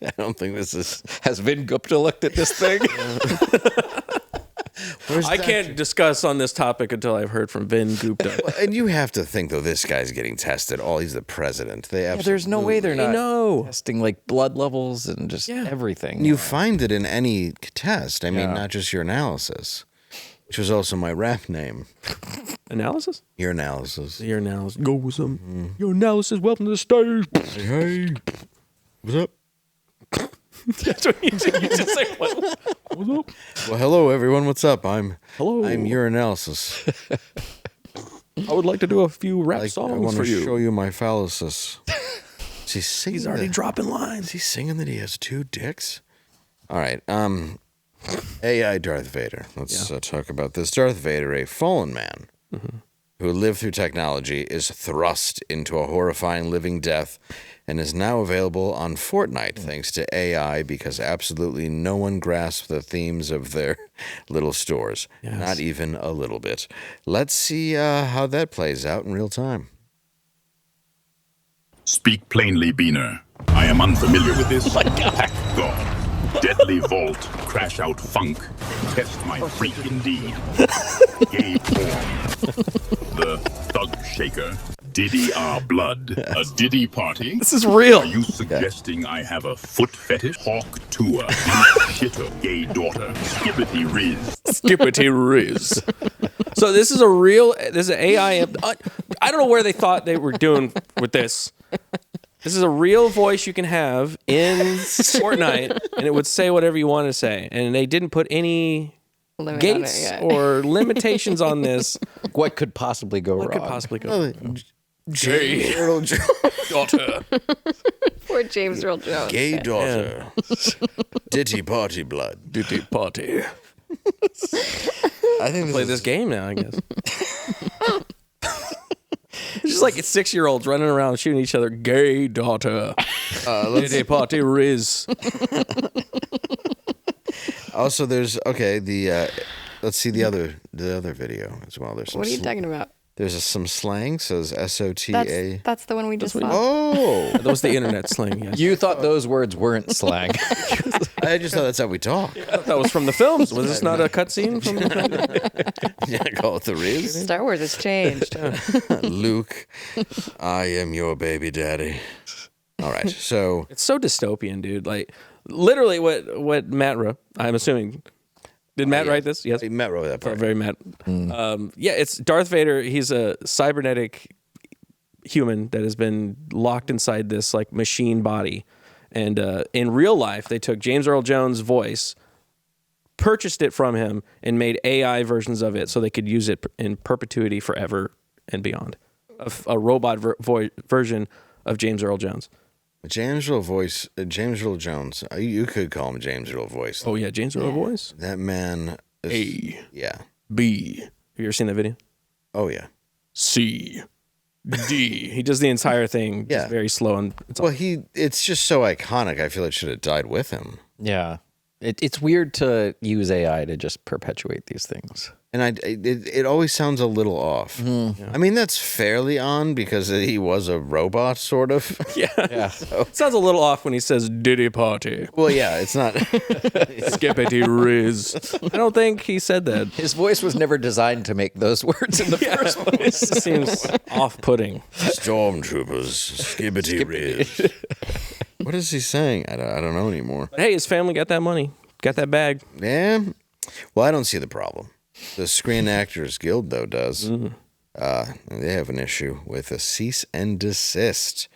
I don't think this is. Has Vin Gupta looked at this thing? I can't discuss on this topic until I've heard from Vin Gupta. And you have to think, though, this guy's getting tested. He's the president. There's no way they're not testing like blood levels and just everything. You find it in any test. I mean, not just your analysis, which was also my rap name. Analysis? Your analysis. Your analysis. Go with some. Your analysis. Welcome to the stage. Hey, what's up? That's what you just say. What's up? Well, hello, everyone. What's up? I'm Hello. your analysis. I would like to do a few rap songs I want for to you. show you my phalluses. Is he singing? He's already dropping lines. Is he singing that he has 2 dicks? All right. AI Darth Vader. Let's talk about this. Darth Vader, a fallen man who lived through technology, is thrust into a horrifying living death and is now available on Fortnite thanks to AI because absolutely no one grasps the themes of their little stores. Yes. Not even a little bit. Let's see how that plays out in real time. Speak plainly, Beaner. I am unfamiliar with this. Hack God. Deadly Vault, Crash Out Funk, Test My Freak Indeed, Gay Porn, The Thug Shaker, Diddy R Blood, a Diddy Party. This is real. Are you suggesting I have a foot fetish, hawk tour, shitter, gay daughter, skibbity riz? Skippity Riz. So this is an AI. I don't know where they thought they were doing with this. This is a real voice you can have in Fortnite, and it would say whatever you want to say. And they didn't put any gates or limitations on this. What could possibly go wrong? What could possibly go wrong? James Earl Jones. Daughter. Poor James Earl Jones. Gay daughter. Ditty party blood. Ditty party. I think play this game now, I guess. It's just like it's 6-year-olds running around shooting each other. Gay daughter. Ditty party Riz. Also, there's let's see the other video as well. There's some What are you talking about? There's some slang, says SOTA. That's the one we just saw. Oh, that was the internet slang. Yes. You thought those words weren't slang. I just thought that's how we talk. That was from the films. Was this not a cutscene from the film? Yeah, call it the Riz. Star Wars has changed. Luke, I am your baby daddy. All right, so it's so dystopian, dude. Like literally, what Matt wrote. I'm assuming. Did Matt write this? Yes. Matt wrote that part. Very Matt. It's Darth Vader. He's a cybernetic human that has been locked inside this like machine body. And in real life, they took James Earl Jones' voice, purchased it from him, and made AI versions of it so they could use it in perpetuity forever and beyond. A robot version of James Earl Jones. James Earl Jones. You could call him James Earl Voice. Oh yeah, James Earl Voice. That man. A. Yeah. B. Have you ever seen that video? Oh yeah. C. D. He does the entire thing. Yeah. Just very slow and. It's just so iconic. I feel it should have died with him. Yeah. It's weird to use AI to just perpetuate these things. And it always sounds a little off. Yeah. I mean, that's fairly on because he was a robot, sort of. Yeah. So. It sounds a little off when he says Diddy party. Well, yeah, it's not. Skippity Riz. I don't think he said that. His voice was never designed to make those words in the first place. It seems off-putting. Stormtroopers, skibbity Riz. What is he saying? I don't know anymore. Hey, his family got that money. Got that bag. Yeah. Well, I don't see the problem. The Screen Actors Guild, though, does. Mm-hmm. They have an issue with a cease and desist.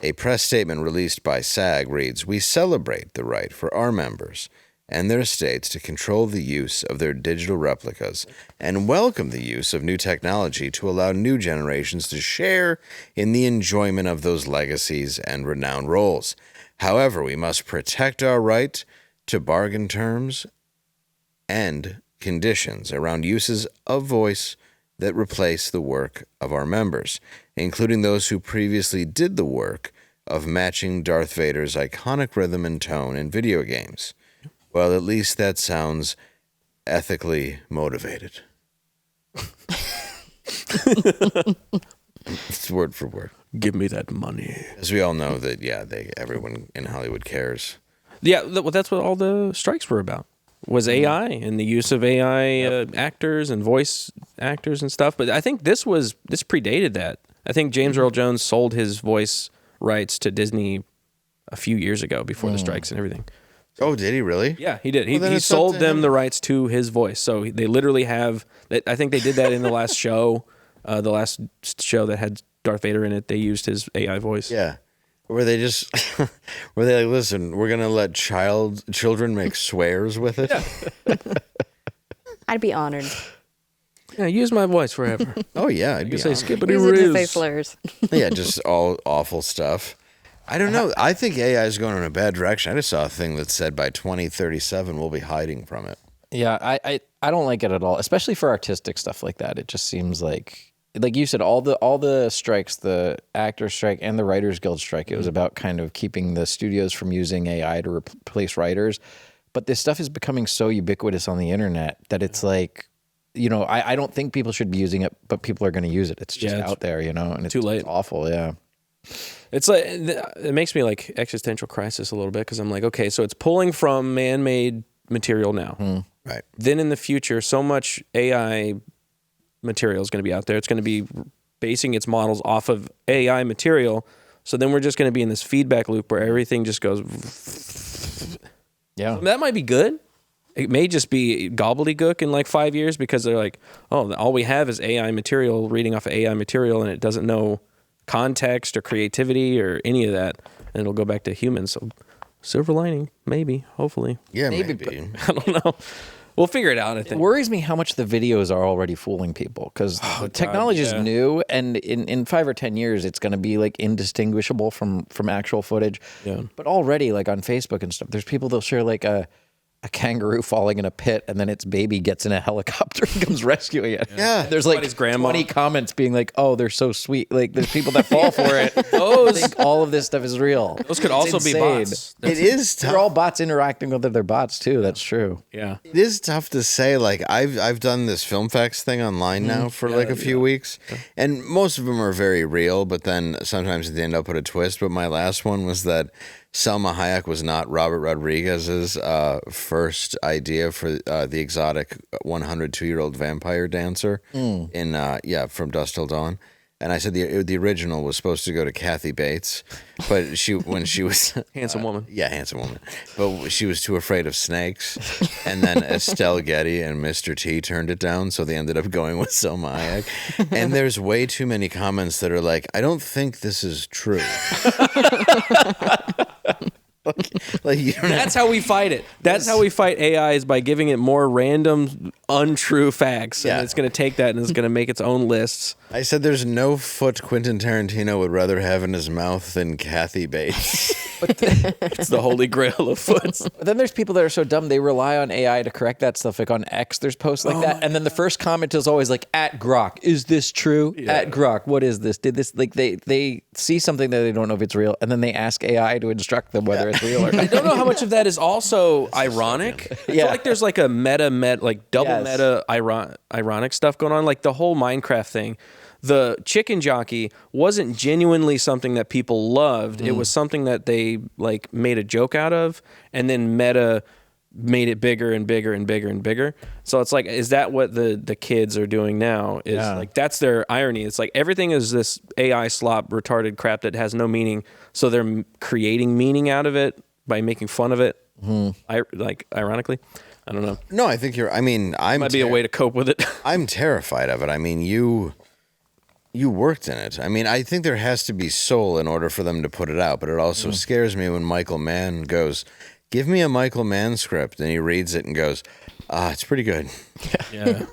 A press statement released by SAG reads, "We celebrate the right for our members and their estates to control the use of their digital replicas and welcome the use of new technology to allow new generations to share in the enjoyment of those legacies and renowned roles. However, we must protect our right to bargain terms and conditions around uses of voice that replace the work of our members, including those who previously did the work of matching Darth Vader's iconic rhythm and tone in video games. Well, at least that sounds ethically motivated." It's word for word. Give me that money. As we all know that, everyone in Hollywood cares. Yeah, well, that's what all the strikes were about. Was AI and the use of AI actors and voice actors and stuff. But I think this predated that. I think James Earl Jones sold his voice rights to Disney a few years ago before the strikes and everything. Oh, did he really? Yeah, he did. Well, he sold them the rights to his voice. So they literally have. I think they did that in the last show. The last show that had Darth Vader in it, they used his AI voice. Yeah. Were they just, were they like, listen, we're going to let children make swears with it? Yeah. I'd be honored. Yeah, use my voice forever. Oh, yeah. I'd You be say honored. skippity Use it to say riz. slurs. Yeah, just all awful stuff. I don't know. I think AI is going in a bad direction. I just saw a thing that said by 2037 we'll be hiding from it. Yeah, I don't like it at all, especially for artistic stuff like that. It just seems like you said, all the strikes, the actors strike and the Writers Guild strike, it was about kind of keeping the studios from using AI to replace writers. But this stuff is becoming so ubiquitous on the internet that it's like, I don't think people should be using it, but people are going to use it. It's just out there, and it's too late. It's awful, yeah. It's like, it makes me like existential crisis a little bit, because I'm like, okay, so it's pulling from man-made material now. Right. Then in the future, so much AI material is going to be out there. It's going to be basing its models off of AI material. So then we're just going to be in this feedback loop where everything just goes. Yeah. That might be good. It may just be gobbledygook in like 5 years, because they're like, oh, all we have is AI material reading off of AI material, and it doesn't know context or creativity or any of that. And it'll go back to humans. So silver lining, maybe, hopefully. Yeah, maybe. I don't know. We'll figure it out, I It think. worries me how much the videos are already fooling people, because the technology is new, and in 5 or 10 years, it's going to be like indistinguishable from actual footage. Yeah. But already, like on Facebook and stuff, there's people that'll share like a kangaroo falling in a pit, and then its baby gets in a helicopter and comes rescuing it. Yeah. There's like Somebody's grandma. 20 comments being like, "Oh, they're so sweet." Like there's people that fall for it. I think all of this stuff is real. Those could It's also be insane. bots. It is tough. They're all bots interacting with other bots too. That's true. Yeah. It is tough to say. Like I've done this film facts thing online now for like a few weeks, and most of them are very real. But then sometimes at the end I'll put a twist. But my last one was that Selma Hayek was not Robert Rodriguez's first idea for the exotic 102-year-old vampire dancer in From Dusk Till Dawn. And I said the original was supposed to go to Kathy Bates, but when she was Handsome woman. Yeah, handsome woman. But she was too afraid of snakes. And then Estelle Getty and Mr. T turned it down, so they ended up going with Selma Hayek. And there's way too many comments that are like, I don't think this is true. Like you don't That's how we fight it. That's how we fight AI, is by giving it more random, untrue facts. Yeah. And it's going to take that and it's going to make its own lists. I said there's no foot Quentin Tarantino would rather have in his mouth than Kathy Bates. It's the holy grail of foots. But then there's people that are so dumb they rely on AI to correct that stuff. Like on X, there's posts like that, and then the first comment is always like, "At Grok, is this true? At Grok, what is this? Did this?" Like they see something that they don't know if it's real, and then they ask AI to instruct them whether it's real or I not. don't know how much of that is also ironic. I feel like there's like a like double meta ironic stuff going on. Like the whole Minecraft thing. The chicken jockey wasn't genuinely something that people loved. It was something that they like made a joke out of, and then meta made it bigger and bigger and bigger and bigger. So it's like, is that what the kids are doing now? Is like, that's their irony. It's like everything is this AI slop retarded crap that has no meaning. So they're creating meaning out of it by making fun of it. Ironically, I don't know. No, I think you're. I mean, Might be a way to cope with it. I'm terrified of it. I mean, you worked in it. I mean, I think there has to be soul in order for them to put it out. But it also scares me when Michael Mann goes, "Give me a Michael Mann script," and he reads it and goes, "It's pretty good." Yeah.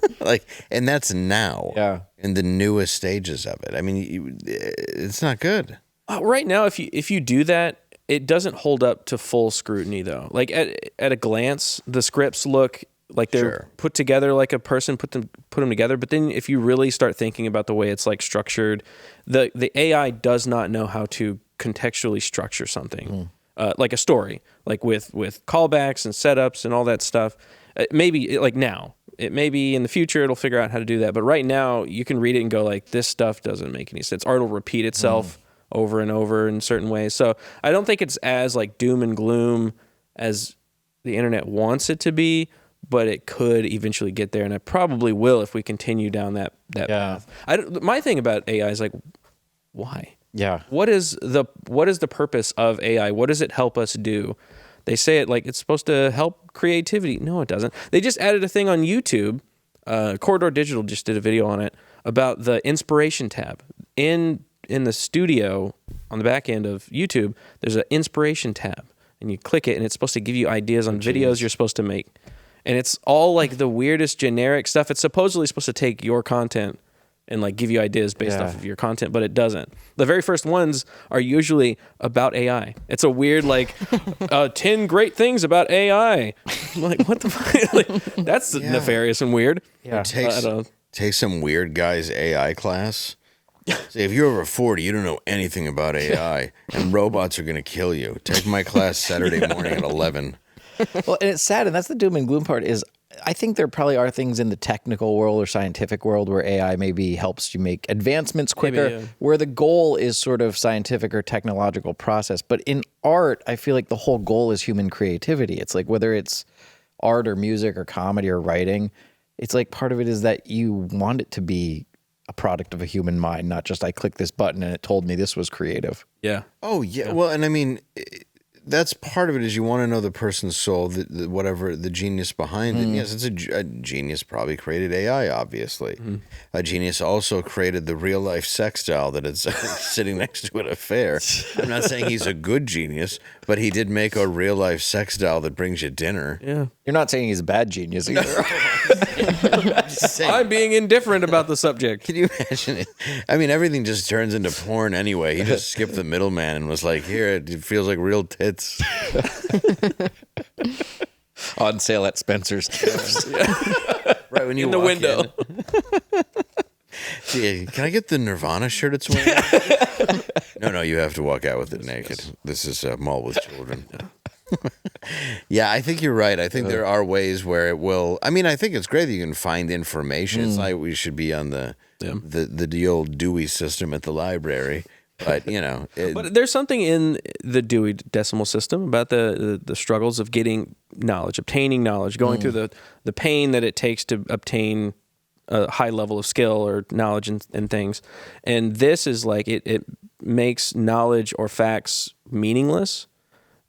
And that's now. Yeah. In the newest stages of it. I mean, it's not good. Right now, if you do that, it doesn't hold up to full scrutiny, though. Like at a glance, the scripts look like they're put together like a person put them together. But then if you really start thinking about the way it's like structured, the AI does not know how to contextually structure something, like a story, like with callbacks and setups and all that stuff. Maybe like now, it may be in the future it'll figure out how to do that. But right now, you can read it and go like, this stuff doesn't make any sense. Or it'll repeat itself over and over in certain ways. So I don't think it's as like doom and gloom as the internet wants it to be, but it could eventually get there, and it probably will if we continue down that path. My thing about AI is like, why? Yeah. What is the purpose of AI? What does it help us do? They say it like it's supposed to help creativity. No, it doesn't. They just added a thing on YouTube. Corridor Digital just did a video on it about the inspiration tab. In the studio on the back end of YouTube, there's an inspiration tab, and you click it, and it's supposed to give you ideas on videos you're supposed to make. And it's all like the weirdest generic stuff. It's supposedly supposed to take your content and like give you ideas based off of your content, but it doesn't. The very first ones are usually about AI. It's a weird like 10 great things about AI. I'm like, what the fuck? Like, that's nefarious and weird. Yeah. Take some weird guy's AI class. Say, if you're over 40, you don't know anything about AI, and robots are going to kill you. Take my class Saturday morning at 11. Well, and it's sad, and that's the doom and gloom part is I think there probably are things in the technical world or scientific world where AI maybe helps you make advancements quicker, where the goal is sort of scientific or technological process. But in art, I feel like the whole goal is human creativity. It's like whether it's art or music or comedy or writing, it's like part of it is that you want it to be a product of a human mind, not just I clicked this button and it told me this was creative. Yeah. Oh, yeah. Well, and I mean, that's part of it is you want to know the person's soul, whatever the genius behind it. Yes, it's a genius probably created AI, obviously. A genius also created the real-life sex doll that is sitting next to an affair. I'm not saying he's a good genius, but he did make a real-life sex doll that brings you dinner. Yeah. You're not saying he's a bad genius either. I'm being indifferent about the subject. Can you imagine it? I mean, everything just turns into porn anyway. He just skipped the middleman and was like, here, it feels like real tits. On sale at Spencer's. Right when you in the window. See, can I get the Nirvana shirt it's wearing? No, you have to walk out with it naked. This is a mall with children. Yeah, I think you're right. I think there are ways where it will. I mean, I think it's great that you can find information. It's like we should be on the old Dewey system at the library. But you know, but there's something in the Dewey Decimal System about the struggles of getting knowledge, obtaining knowledge, going through the pain that it takes to obtain a high level of skill or knowledge and things. And this is like it makes knowledge or facts meaningless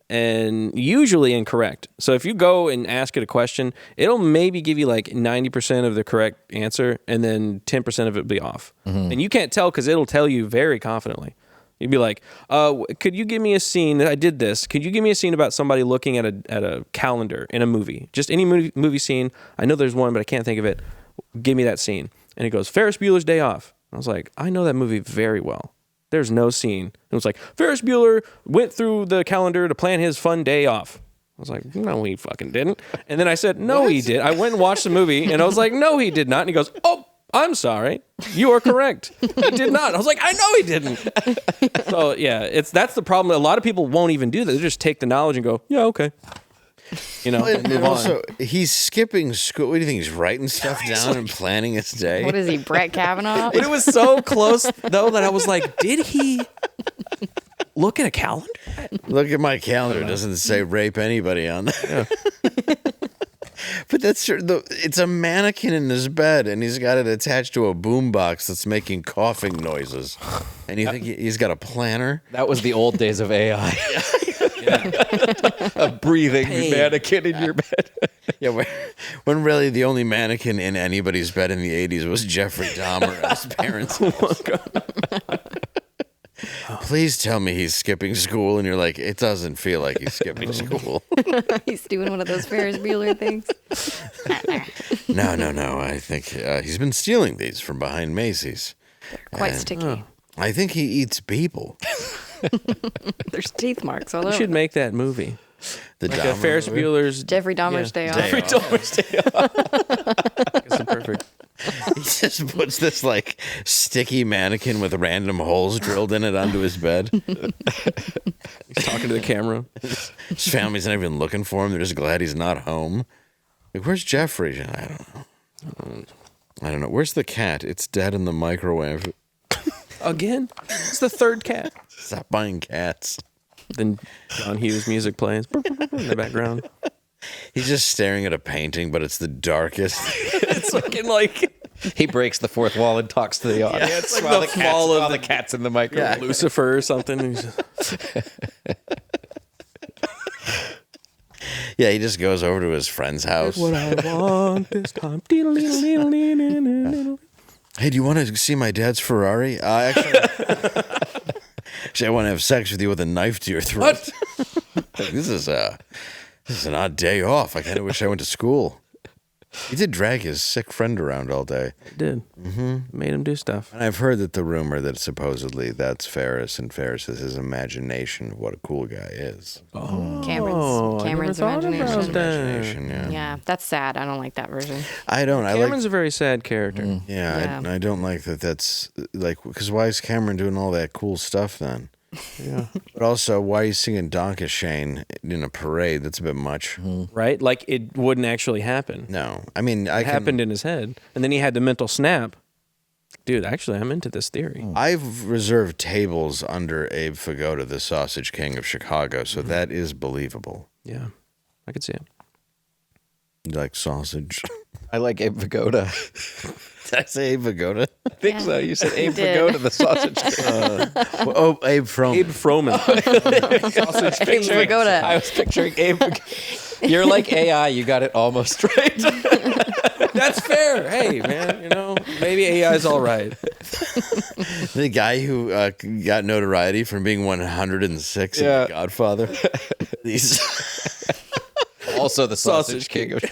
and usually incorrect. So if you go and ask it a question, it'll maybe give you like 90% of the correct answer, and then 10% of it will be off. And you can't tell because it'll tell you very confidently. You'd be like, could you give me a scene? I did this. Could you give me a scene about somebody looking at a calendar in a movie? Just any movie scene. I know there's one, but I can't think of it. Give me that scene. And it goes, Ferris Bueller's Day Off. I was like, I know that movie very well. There's no scene. It was like, Ferris Bueller went through the calendar to plan his fun day off. I was like, no, he fucking didn't. And then I said, no, he did. I went and watched the movie, and I was like, no, he did not. And he goes, oh, I'm sorry. You are correct. He did not. I was like, I know he didn't. So, yeah, that's the problem. A lot of people won't even do that. They just take the knowledge and go, yeah, okay. You know, and move also, he's skipping school. What do you think? He's writing stuff down and planning his day? What is he, Brett Kavanaugh? But it was so close, though, that I was like, did he look at a calendar? Look at my calendar. It doesn't say rape anybody on there. Yeah. But that's true. It's a mannequin in his bed, and he's got it attached to a boombox that's making coughing noises. And you think he's got a planner? That was the old days of AI. A breathing mannequin in your bed. Yeah, when really the only mannequin in anybody's bed in the 80s was Jeffrey Dahmer at his parents' house. Please tell me he's skipping school, and you're like, it doesn't feel like he's skipping school. He's doing one of those Ferris Bueller things. No. I think he's been stealing these from behind Macy's. They're quite sticky. I think he eats people. There's teeth marks all over. You should make that movie. The like Ferris Bueller's Jeffrey Dahmer's Day Off. Jeffrey Dahmer's Day Off. It's perfect. He just puts this like sticky mannequin with random holes drilled in it onto his bed. He's talking to the camera. His family's not even looking for him. They're just glad he's not home. Like, where's Jeffrey? I don't know. I don't know. Where's the cat? It's dead in the microwave. Again? It's the third cat. Stop buying cats. Then John Hughes music plays in the background. He's just staring at a painting, but it's the darkest. It's looking like he breaks the fourth wall and talks to the audience. Yeah, it's like while the the fall of while the- the cat's in the microwave. Lucifer or something. He's just- Yeah, he just goes over to his friend's house. what I want this time. Hey, do you want to see my dad's Ferrari? Actually, I want to have sex with you with a knife to your throat. This is an odd day off. I kind of wish I went to school. He did drag his sick friend around all day. He did. Mm-hmm. Made him do stuff. And I've heard that the rumor that supposedly that's Ferris, and Ferris is his imagination of what a cool guy is. Cameron's imagination. Yeah. Yeah, that's sad. I don't like that version. I don't. Cameron's a very sad character. Yeah. I don't like that. That's like, because why is Cameron doing all that cool stuff then? Yeah. But also, why are you singing Donka Shane in a parade? That's a bit much. Right? Like it wouldn't actually happen. No. I mean, It happened in his head. And then he had the mental snap. Dude, actually, I'm into this theory. I've reserved tables under Abe Vigoda, the Sausage King of Chicago, so that is believable. Yeah. I could see it. You like sausage? I like Abe Vigoda. Did I say Abe Vigoda? I think so. You said Abe did. Vigoda, the sausage king. Abe Froman. Abe Froman. Sausage Abe Vigoda. I was picturing Abe Vigoda. You're like AI. You got it almost right. That's fair. Hey, man, maybe AI's all right. The guy who got notoriety from being 106 in Yeah. The Godfather. These Also the sausage king of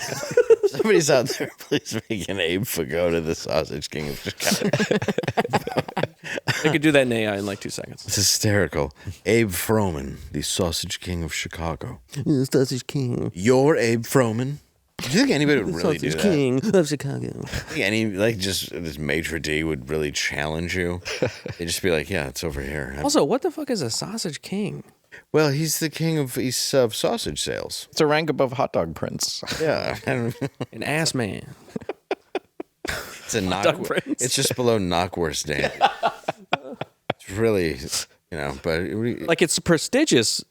somebody's out there, please make an Abe Vigoda, the Sausage King of Chicago. I could do that in AI in like 2 seconds. It's hysterical. Abe Froman, the Sausage King of Chicago. Sausage King. You're Abe Froman. Do you think anybody would really do that? King of Chicago. Just this maitre d' would really challenge you. They'd just be like, yeah, it's over here. Also, what the fuck is a sausage king? Well, he's the king of sausage sales. It's a rank above hot dog prince. Yeah. I don't know. An ass man. It's a dog prince. It's just below knockwurst Dan. It's really, but Like it's a prestigious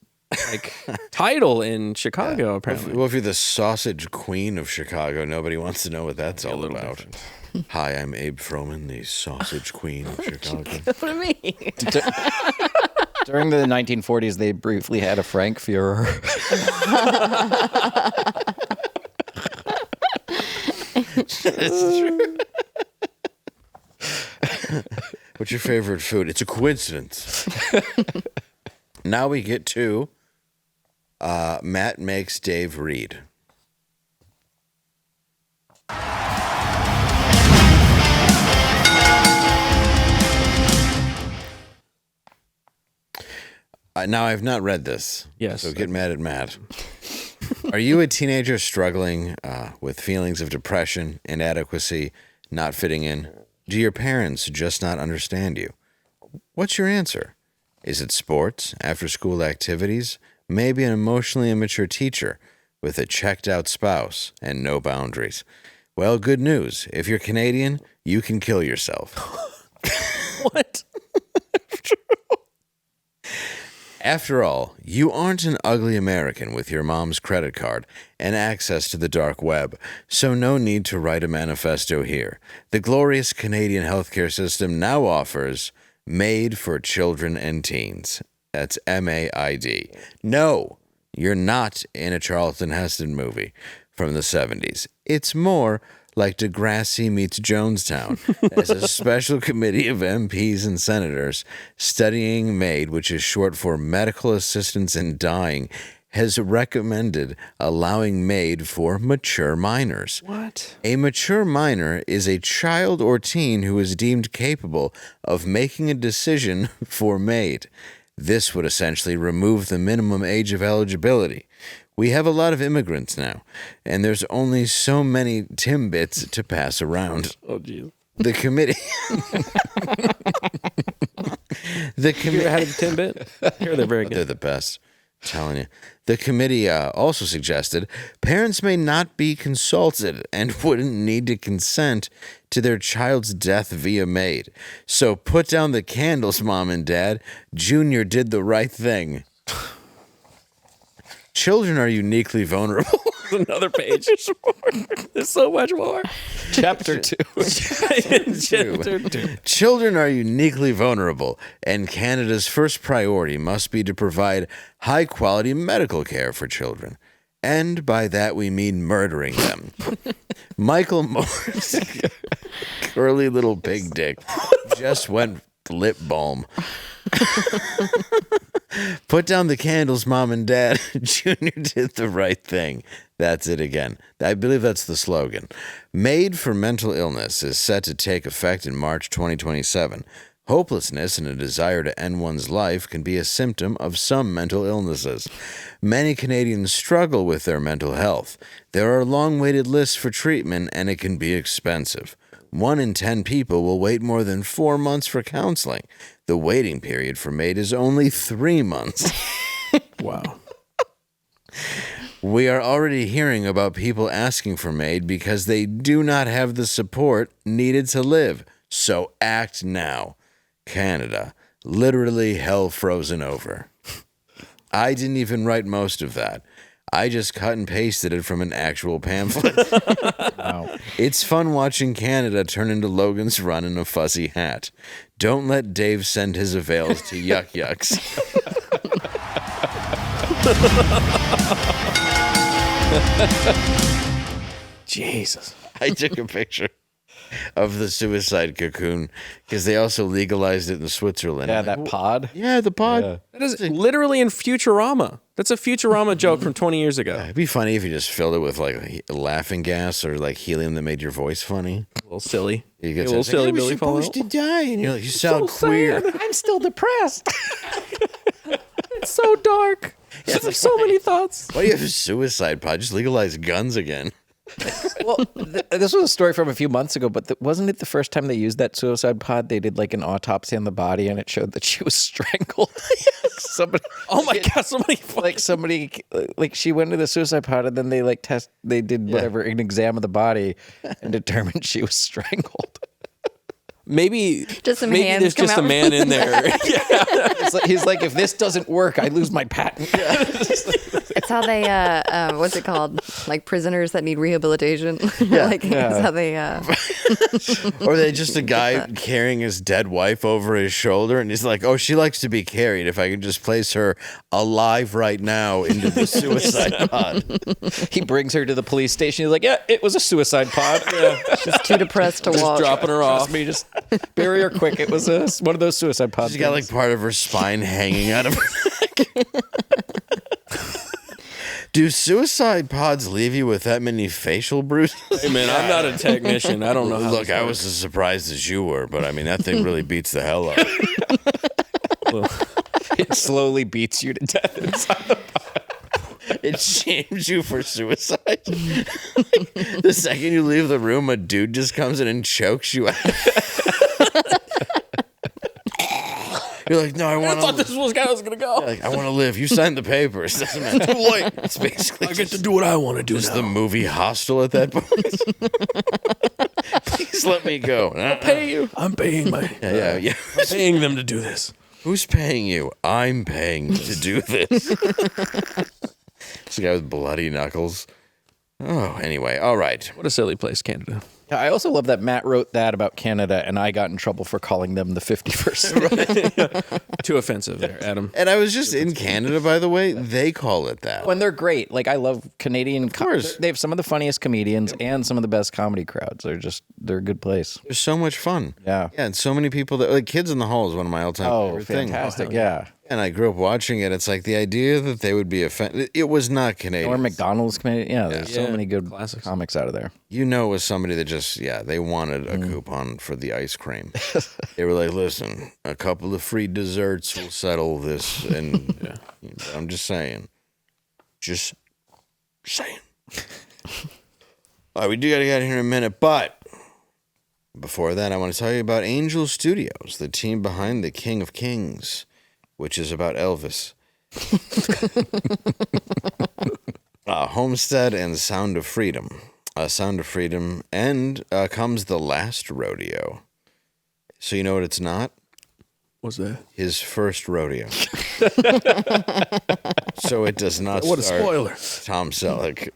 title in Chicago, apparently. Well, if you're the sausage queen of Chicago, nobody wants to know what that's all about. Hi, I'm Abe Froman, the sausage queen of Chicago. What do you mean? During the 1940s, they briefly had a Frank Führer. That's true. What's your favorite food? It's a coincidence. Now we get to Matt makes Dave read. Now, I've not read this. Yes. So get mad at Matt. Are you a teenager struggling with feelings of depression, inadequacy, not fitting in? Do your parents just not understand you? What's your answer? Is it sports, after-school activities, maybe an emotionally immature teacher with a checked-out spouse and no boundaries? Well, good news. If you're Canadian, you can kill yourself. What? After all, you aren't an ugly American with your mom's credit card and access to the dark web, so no need to write a manifesto here. The glorious Canadian healthcare system now offers Made for Children and Teens. That's MAID. No, you're not in a Charlton Heston movie from the 70s. It's more like Degrassi meets Jonestown, as a special committee of MPs and senators studying MAID, which is short for Medical Assistance in Dying, has recommended allowing MAID for mature minors. What? A mature minor is a child or teen who is deemed capable of making a decision for MAID. This would essentially remove the minimum age of eligibility. We have a lot of immigrants now, and there's only so many Timbits to pass around. Oh, geez. The committee... You ever had a Timbit? Here they're very good. They're the best. telling you. The committee also suggested parents may not be consulted and wouldn't need to consent to their child's death via maid. So put down the candles, Mom and Dad. Junior did the right thing. Children are uniquely vulnerable. Another page. There's so much more. Chapter 2. Chapter 2. Children are uniquely vulnerable, and Canada's first priority must be to provide high-quality medical care for children. And by that we mean murdering them. Michael Moore's curly little pig dick just went lip balm. Put down the candles, Mom and Dad. Junior did the right thing. That's it again. I believe that's the slogan. Made for Mental Illness is set to take effect in March 2027. Hopelessness and a desire to end one's life can be a symptom of some mental illnesses. Many Canadians struggle with their mental health. There are long waited lists for treatment, and it can be expensive. 1 in 10 people will wait more than 4 months for counseling. The waiting period for MAID is only 3 months. Wow. We are already hearing about people asking for MAID because they do not have the support needed to live. So act now. Canada, literally hell frozen over. I didn't even write most of that. I just cut and pasted it from an actual pamphlet. Wow. It's fun watching Canada turn into Logan's Run in a fuzzy hat. Don't let Dave send his avails to Yuck Yucks. Jesus. I took a picture of the suicide cocoon because they also legalized it in Switzerland. Yeah, that pod. Yeah, the pod. Yeah. That is literally in Futurama. That's a Futurama joke from 20 years ago. It'd be funny if you just filled it with like laughing gas or like helium that made your voice funny. A little silly. You get a little silly Billy Billy supposed to die, and you're like, you sound so queer. sad. I'm still depressed. It's so dark. Yeah, There's so many thoughts. Why do you have a suicide pod? Just legalize guns again. Well, this was a story from a few months ago, but wasn't it the first time they used that suicide pod? They did like an autopsy on the body, and it showed that she was strangled. Somebody, oh my god! Somebody, she went to the suicide pod, and then they they did whatever an exam of the body, and determined she was strangled. Maybe just some maybe hands there's come just out a man in there. Yeah. He's like, if this doesn't work, I lose my patent. It's how they, what's it called? Like prisoners that need rehabilitation. Yeah. It's how they. Or they just a guy carrying his dead wife over his shoulder, and he's like, "Oh, she likes to be carried. If I could just place her alive right now into the suicide pod." He brings her to the police station. He's like, "Yeah, it was a suicide pod. Yeah. She's too depressed to Just walk." dropping her off. Trust me, just bury her quick. It was one of those suicide pods. She's got like part of her spine hanging out of her neck. Do suicide pods leave you with that many facial bruises? Hey man, I'm not a technician. I don't know how. Look, I was as surprised as you were, but I mean that thing really beats the hell out of you. It slowly beats you to death inside the pod. It shames you for suicide. The second you leave the room, a dude just comes in and chokes you out. You're like, no, I thought this was how I was gonna go. Like, I want to live. You signed the papers. Doesn't matter. Too late. It's basically I get to do what I want to do. Is Now. the movie Hostile at that point? Please let me go. I'll pay you. I'm paying my. Yeah. I'm paying them to do this. Who's paying you? I'm paying to do this. This guy with bloody knuckles. Oh, anyway, all right. What a silly place, Canada. I also love that Matt wrote that about Canada, and I got in trouble for calling them the 51st. Too offensive there, Adam. And I was just in Canada, by the way. They call it that. When they're great. Like, I love Canadian. Of course. They have some of the funniest comedians and some of the best comedy crowds. They're a good place. They're so much fun. Yeah. Yeah, and so many people that, like, Kids in the Hall is one of my all-time favorite things. Fantastic. Yeah. And I grew up watching it. It's like the idea that they would be offended. It was not Canadian. Or McDonald's comedian. Yeah, there's so many good classics. comics out of there. You know, it was somebody that just, they wanted a coupon for the ice cream. They were like, listen, a couple of free desserts will settle this. And I'm just saying. Just saying. All right, we do got to get out of here in a minute. But before that, I want to tell you about Angel Studios, the team behind The King of Kings, which is about Elvis. Homestead and Sound of Freedom. Sound of Freedom, and comes The Last Rodeo. So you know what it's not? What's that? His first rodeo. So it does not What a start spoiler. Tom Selleck.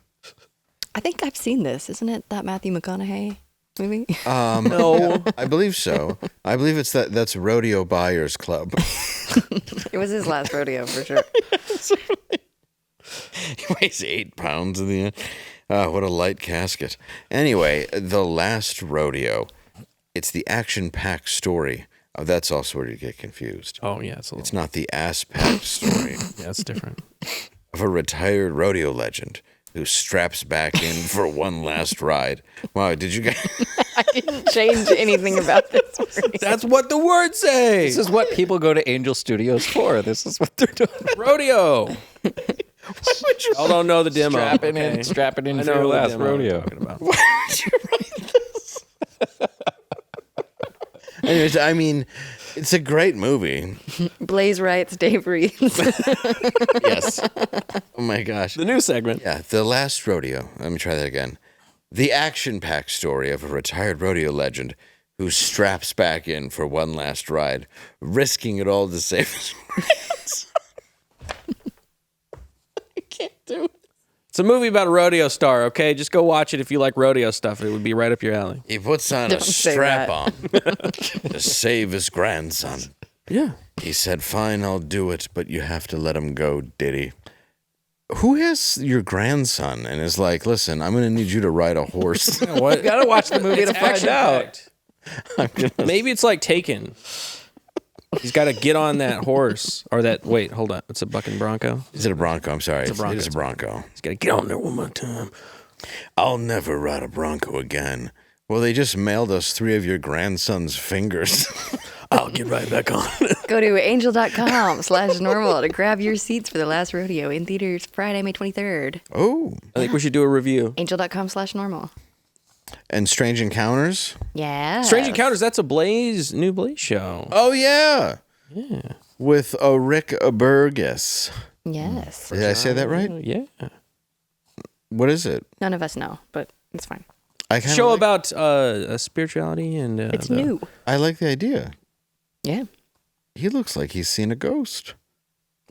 I think I've seen this. Isn't it that Matthew McConaughey movie? No. I believe so. I believe that's Rodeo Buyers Club. It was his last rodeo for sure. He weighs 8 pounds in the end. What a light casket. Anyway, The Last Rodeo. It's the action-packed story. Oh, that's also where you get confused. Oh, yeah. It's not the ass-packed story. Yeah, it's different. Of a retired rodeo legend who straps back in for one last ride. Wow, did you guys... I didn't change anything about this word. That's what the words say. This is what people go to Angel Studios for. This is what they're doing. Rodeo. I don't know the demo. Strapping in I for your know last the demo rodeo. I'm talking about. Why would you write this? Anyways, I mean, it's a great movie. Blaze writes, Dave reads. Yes. Oh my gosh. The new segment. Yeah, The Last Rodeo. Let me try that again. The action-packed story of a retired rodeo legend who straps back in for one last ride, risking it all to save his friends. I can't do it. It's a movie about a rodeo star, okay? Just go watch it if you like rodeo stuff. It would be right up your alley. He puts on Don't a say strap that. on to save his grandson. Yeah. He said, fine, I'll do it, but you have to let him go, Diddy. Who has your grandson and is like, listen, I'm going to need you to ride a horse? What? You gotta watch the movie to find out. Maybe it's like Taken. He's got to get on that horse or that. Wait, hold on. It's a bucking bronco. Is it a Bronco? I'm sorry. It's a Bronco. It is a Bronco. He's got to get on there one more time. I'll never ride a Bronco again. Well, they just mailed us 3 of your grandson's fingers. I'll get right back on. Go to angel.com/normal to grab your seats for The Last Rodeo in theaters Friday, May 23rd. Oh. I think we should do a review. Angel.com/normal. And Strange Encounters? Yeah. Strange Encounters. That's a new Blaze show. Oh, yeah. Yeah. With Rick Burgess. Yes. Did I say that right? Yeah. What is it? None of us know, but it's fine. I kinda Show like, about spirituality and It's new. I like the idea. Yeah. He looks like he's seen a ghost.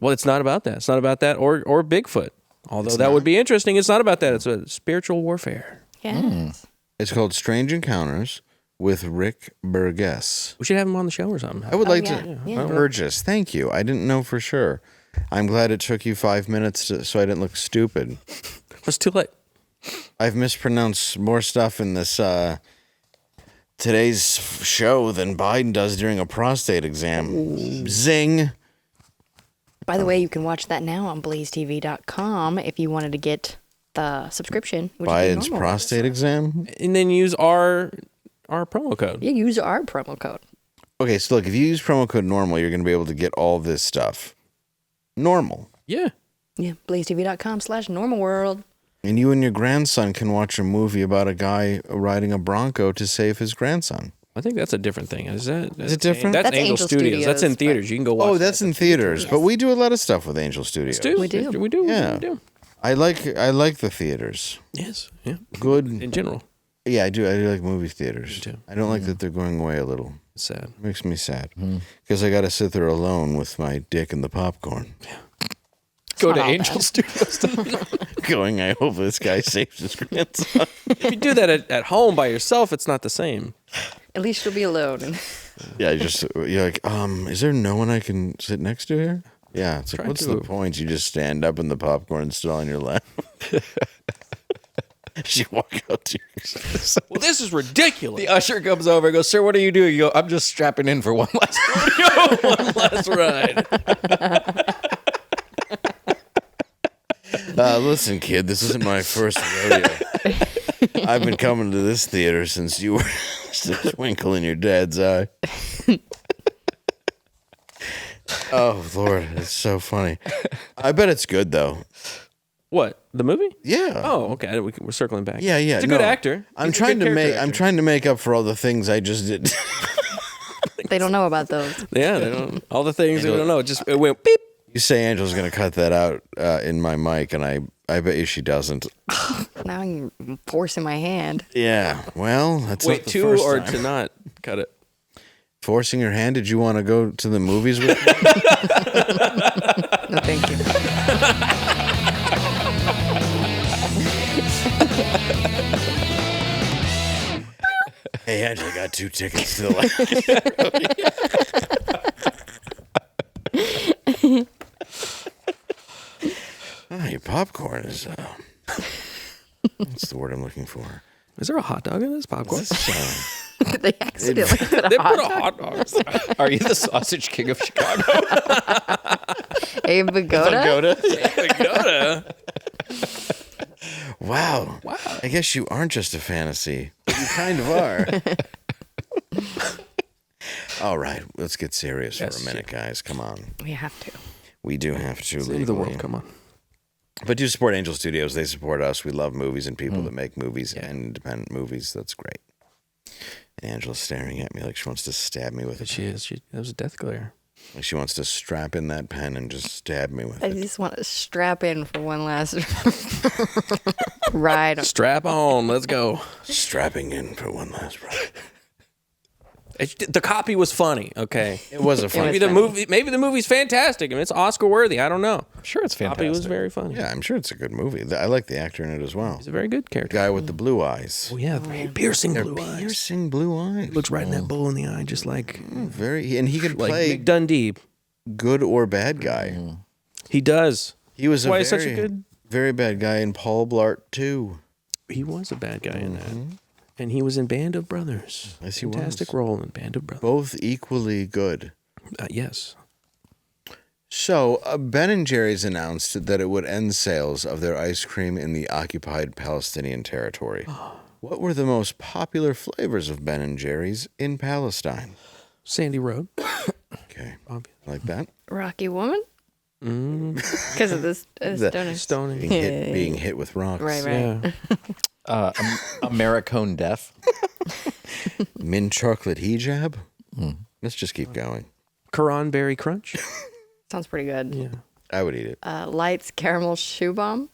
Well, it's not about that. It's not about that or Bigfoot. Although that would be interesting. It's not about that. It's a spiritual warfare. Yes. It's called Strange Encounters with Rick Burgess. We should have him on the show or something. I would like yeah. to. Yeah. Burgess, thank you. I didn't know for sure. I'm glad it took you 5 minutes so I didn't look stupid. It's too late. I've mispronounced more stuff in this today's show than Biden does during a prostate exam. Ooh. Zing. By the way, you can watch that now on blazetv.com if you wanted to get the subscription. Biden's prostate exam? And then use our promo code. Yeah, use our promo code. Okay, so look, if you use promo code NORMAL, you're going to be able to get all this stuff. Normal. Yeah. Yeah, blazetv.com/normalworld. And you and your grandson can watch a movie about a guy riding a Bronco to save his grandson. I think that's a different thing. Is it different? That's That's Angel Angel Studios. That's in Studios, theaters. You can go watch. Oh, that's in theaters. But we do a lot of stuff with Angel Studios. We do. We do. Yeah. We do. I like the theaters. Yes. Yeah. Good. In general. Yeah, I do like movie theaters. Me too. I don't like that they're going away a little. It's sad. It makes me sad. Because I got to sit there alone with my dick and the popcorn. Go to not all Angel bad. Studios. Going, I hope this guy saves his grandson. If you do that at home by yourself, it's not the same. At least you'll be alone. Yeah, you're like, is there no one I can sit next to here? Yeah, it's like, what's the point? You just stand up and the popcorn's still on your lap. You walk out to yourself. Well, this is ridiculous. The usher comes over and goes, sir, what are you doing? You go, I'm just strapping in for one last One last ride. Listen, kid, this isn't my first rodeo. I've been coming to this theater since you were just a twinkle in your dad's eye. Oh, Lord, it's so funny. I bet it's good, though. What? The movie? Yeah. Oh, okay. We're circling back. Yeah. He's a good actor. I'm He's a trying good to make. character I'm actor. trying to make up for all the things I just did. They don't know about those. Yeah, they don't. All the things they don't know. It went beep. You say Angela's going to cut that out in my mic, and I bet you she doesn't. Now I'm forcing my hand. Yeah, well, that's Wait, not the to first or time. to not cut it? Forcing your hand? Did you want to go to the movies with me? No, thank you. Hey, Angela, got 2 tickets to the your popcorn is, what's the word I'm looking for? Is there a hot dog in this popcorn? They accidentally put a They hot put a dog. hot dog. Are you the sausage king of Chicago? A Pagoda? Pagoda. Wow. I guess you aren't just a fantasy. But you kind of are. All right, let's get serious for a minute, guys. Come on. We have to. We do have to. Save the world. Come on. But do support Angel Studios. They support us. We love movies and people that make movies and independent movies. That's great. And Angela's staring at me like she wants to stab me with it. She is. That was a death glare. Like she wants to strap in that pen and just stab me with I it. just want to strap in for one last ride. Strap on. Let's go. Strapping in for one last ride. The copy was funny. Okay, It was a funny. Maybe the movie's fantastic. I mean, it's Oscar worthy. I don't know. I'm sure it's The copy fantastic. was very funny. Yeah, I'm sure it's a good movie. I like the actor in it as well. He's a very good character. Guy with the blue eyes. Oh yeah, very piercing blue eyes. Piercing blue eyes. Looks right in that bull in the eye, just like And he could like play Mick Dundee. good or bad guy. He does. He was Why a he's very, such a good. very bad guy in Paul Blart 2. He was a bad guy in that, and he was in Band of Brothers. Yes, he was. Fantastic role in Band of Brothers. Both equally good. Yes. So, Ben & Jerry's announced that it would end sales of their ice cream in the occupied Palestinian territory. What were the most popular flavors of Ben & Jerry's in Palestine? Sandy Road. Okay, like that? Rocky Woman? Because of this Stoning. Being hit with rocks. Right. Yeah. Americone Deaf. Mint chocolate hijab? Let's just keep going. Quran Berry Crunch. Sounds pretty good. Yeah. I would eat it. Lights Caramel Shoe Bomb.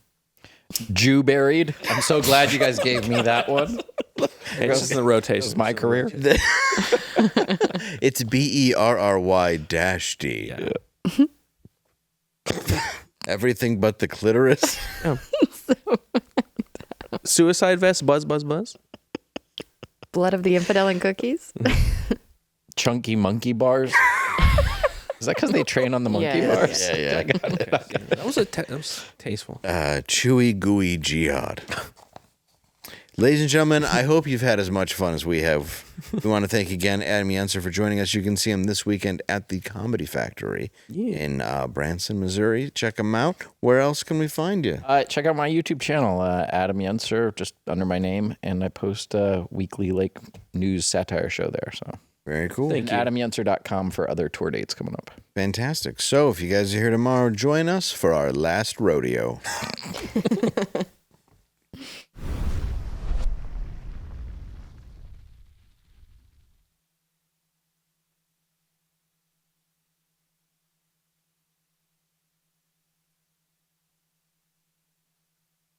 Jew buried. I'm so glad you guys gave me that one. It's just in the rotation. This is my career. It's BERRY-D. Yeah. Everything but the clitoris? Suicide Vest. Buzz, buzz, buzz. Blood of the Infidel and Cookies. Chunky monkey bars. Is that because they train on the monkey Yeah. bars? Yeah. I got it. Okay. That was tasteful. Chewy gooey jihad. Ladies and gentlemen, I hope you've had as much fun as we have. We want to thank again Adam Yenser for joining us. You can see him this weekend at the Comedy Factory in Branson, Missouri. Check him out. Where else can we find you? Check out my YouTube channel, Adam Yenser, just under my name, and I post a weekly news satire show there. So Very cool. and AdamYenser.com for other tour dates coming up. Fantastic. So if you guys are here tomorrow, join us for our last rodeo.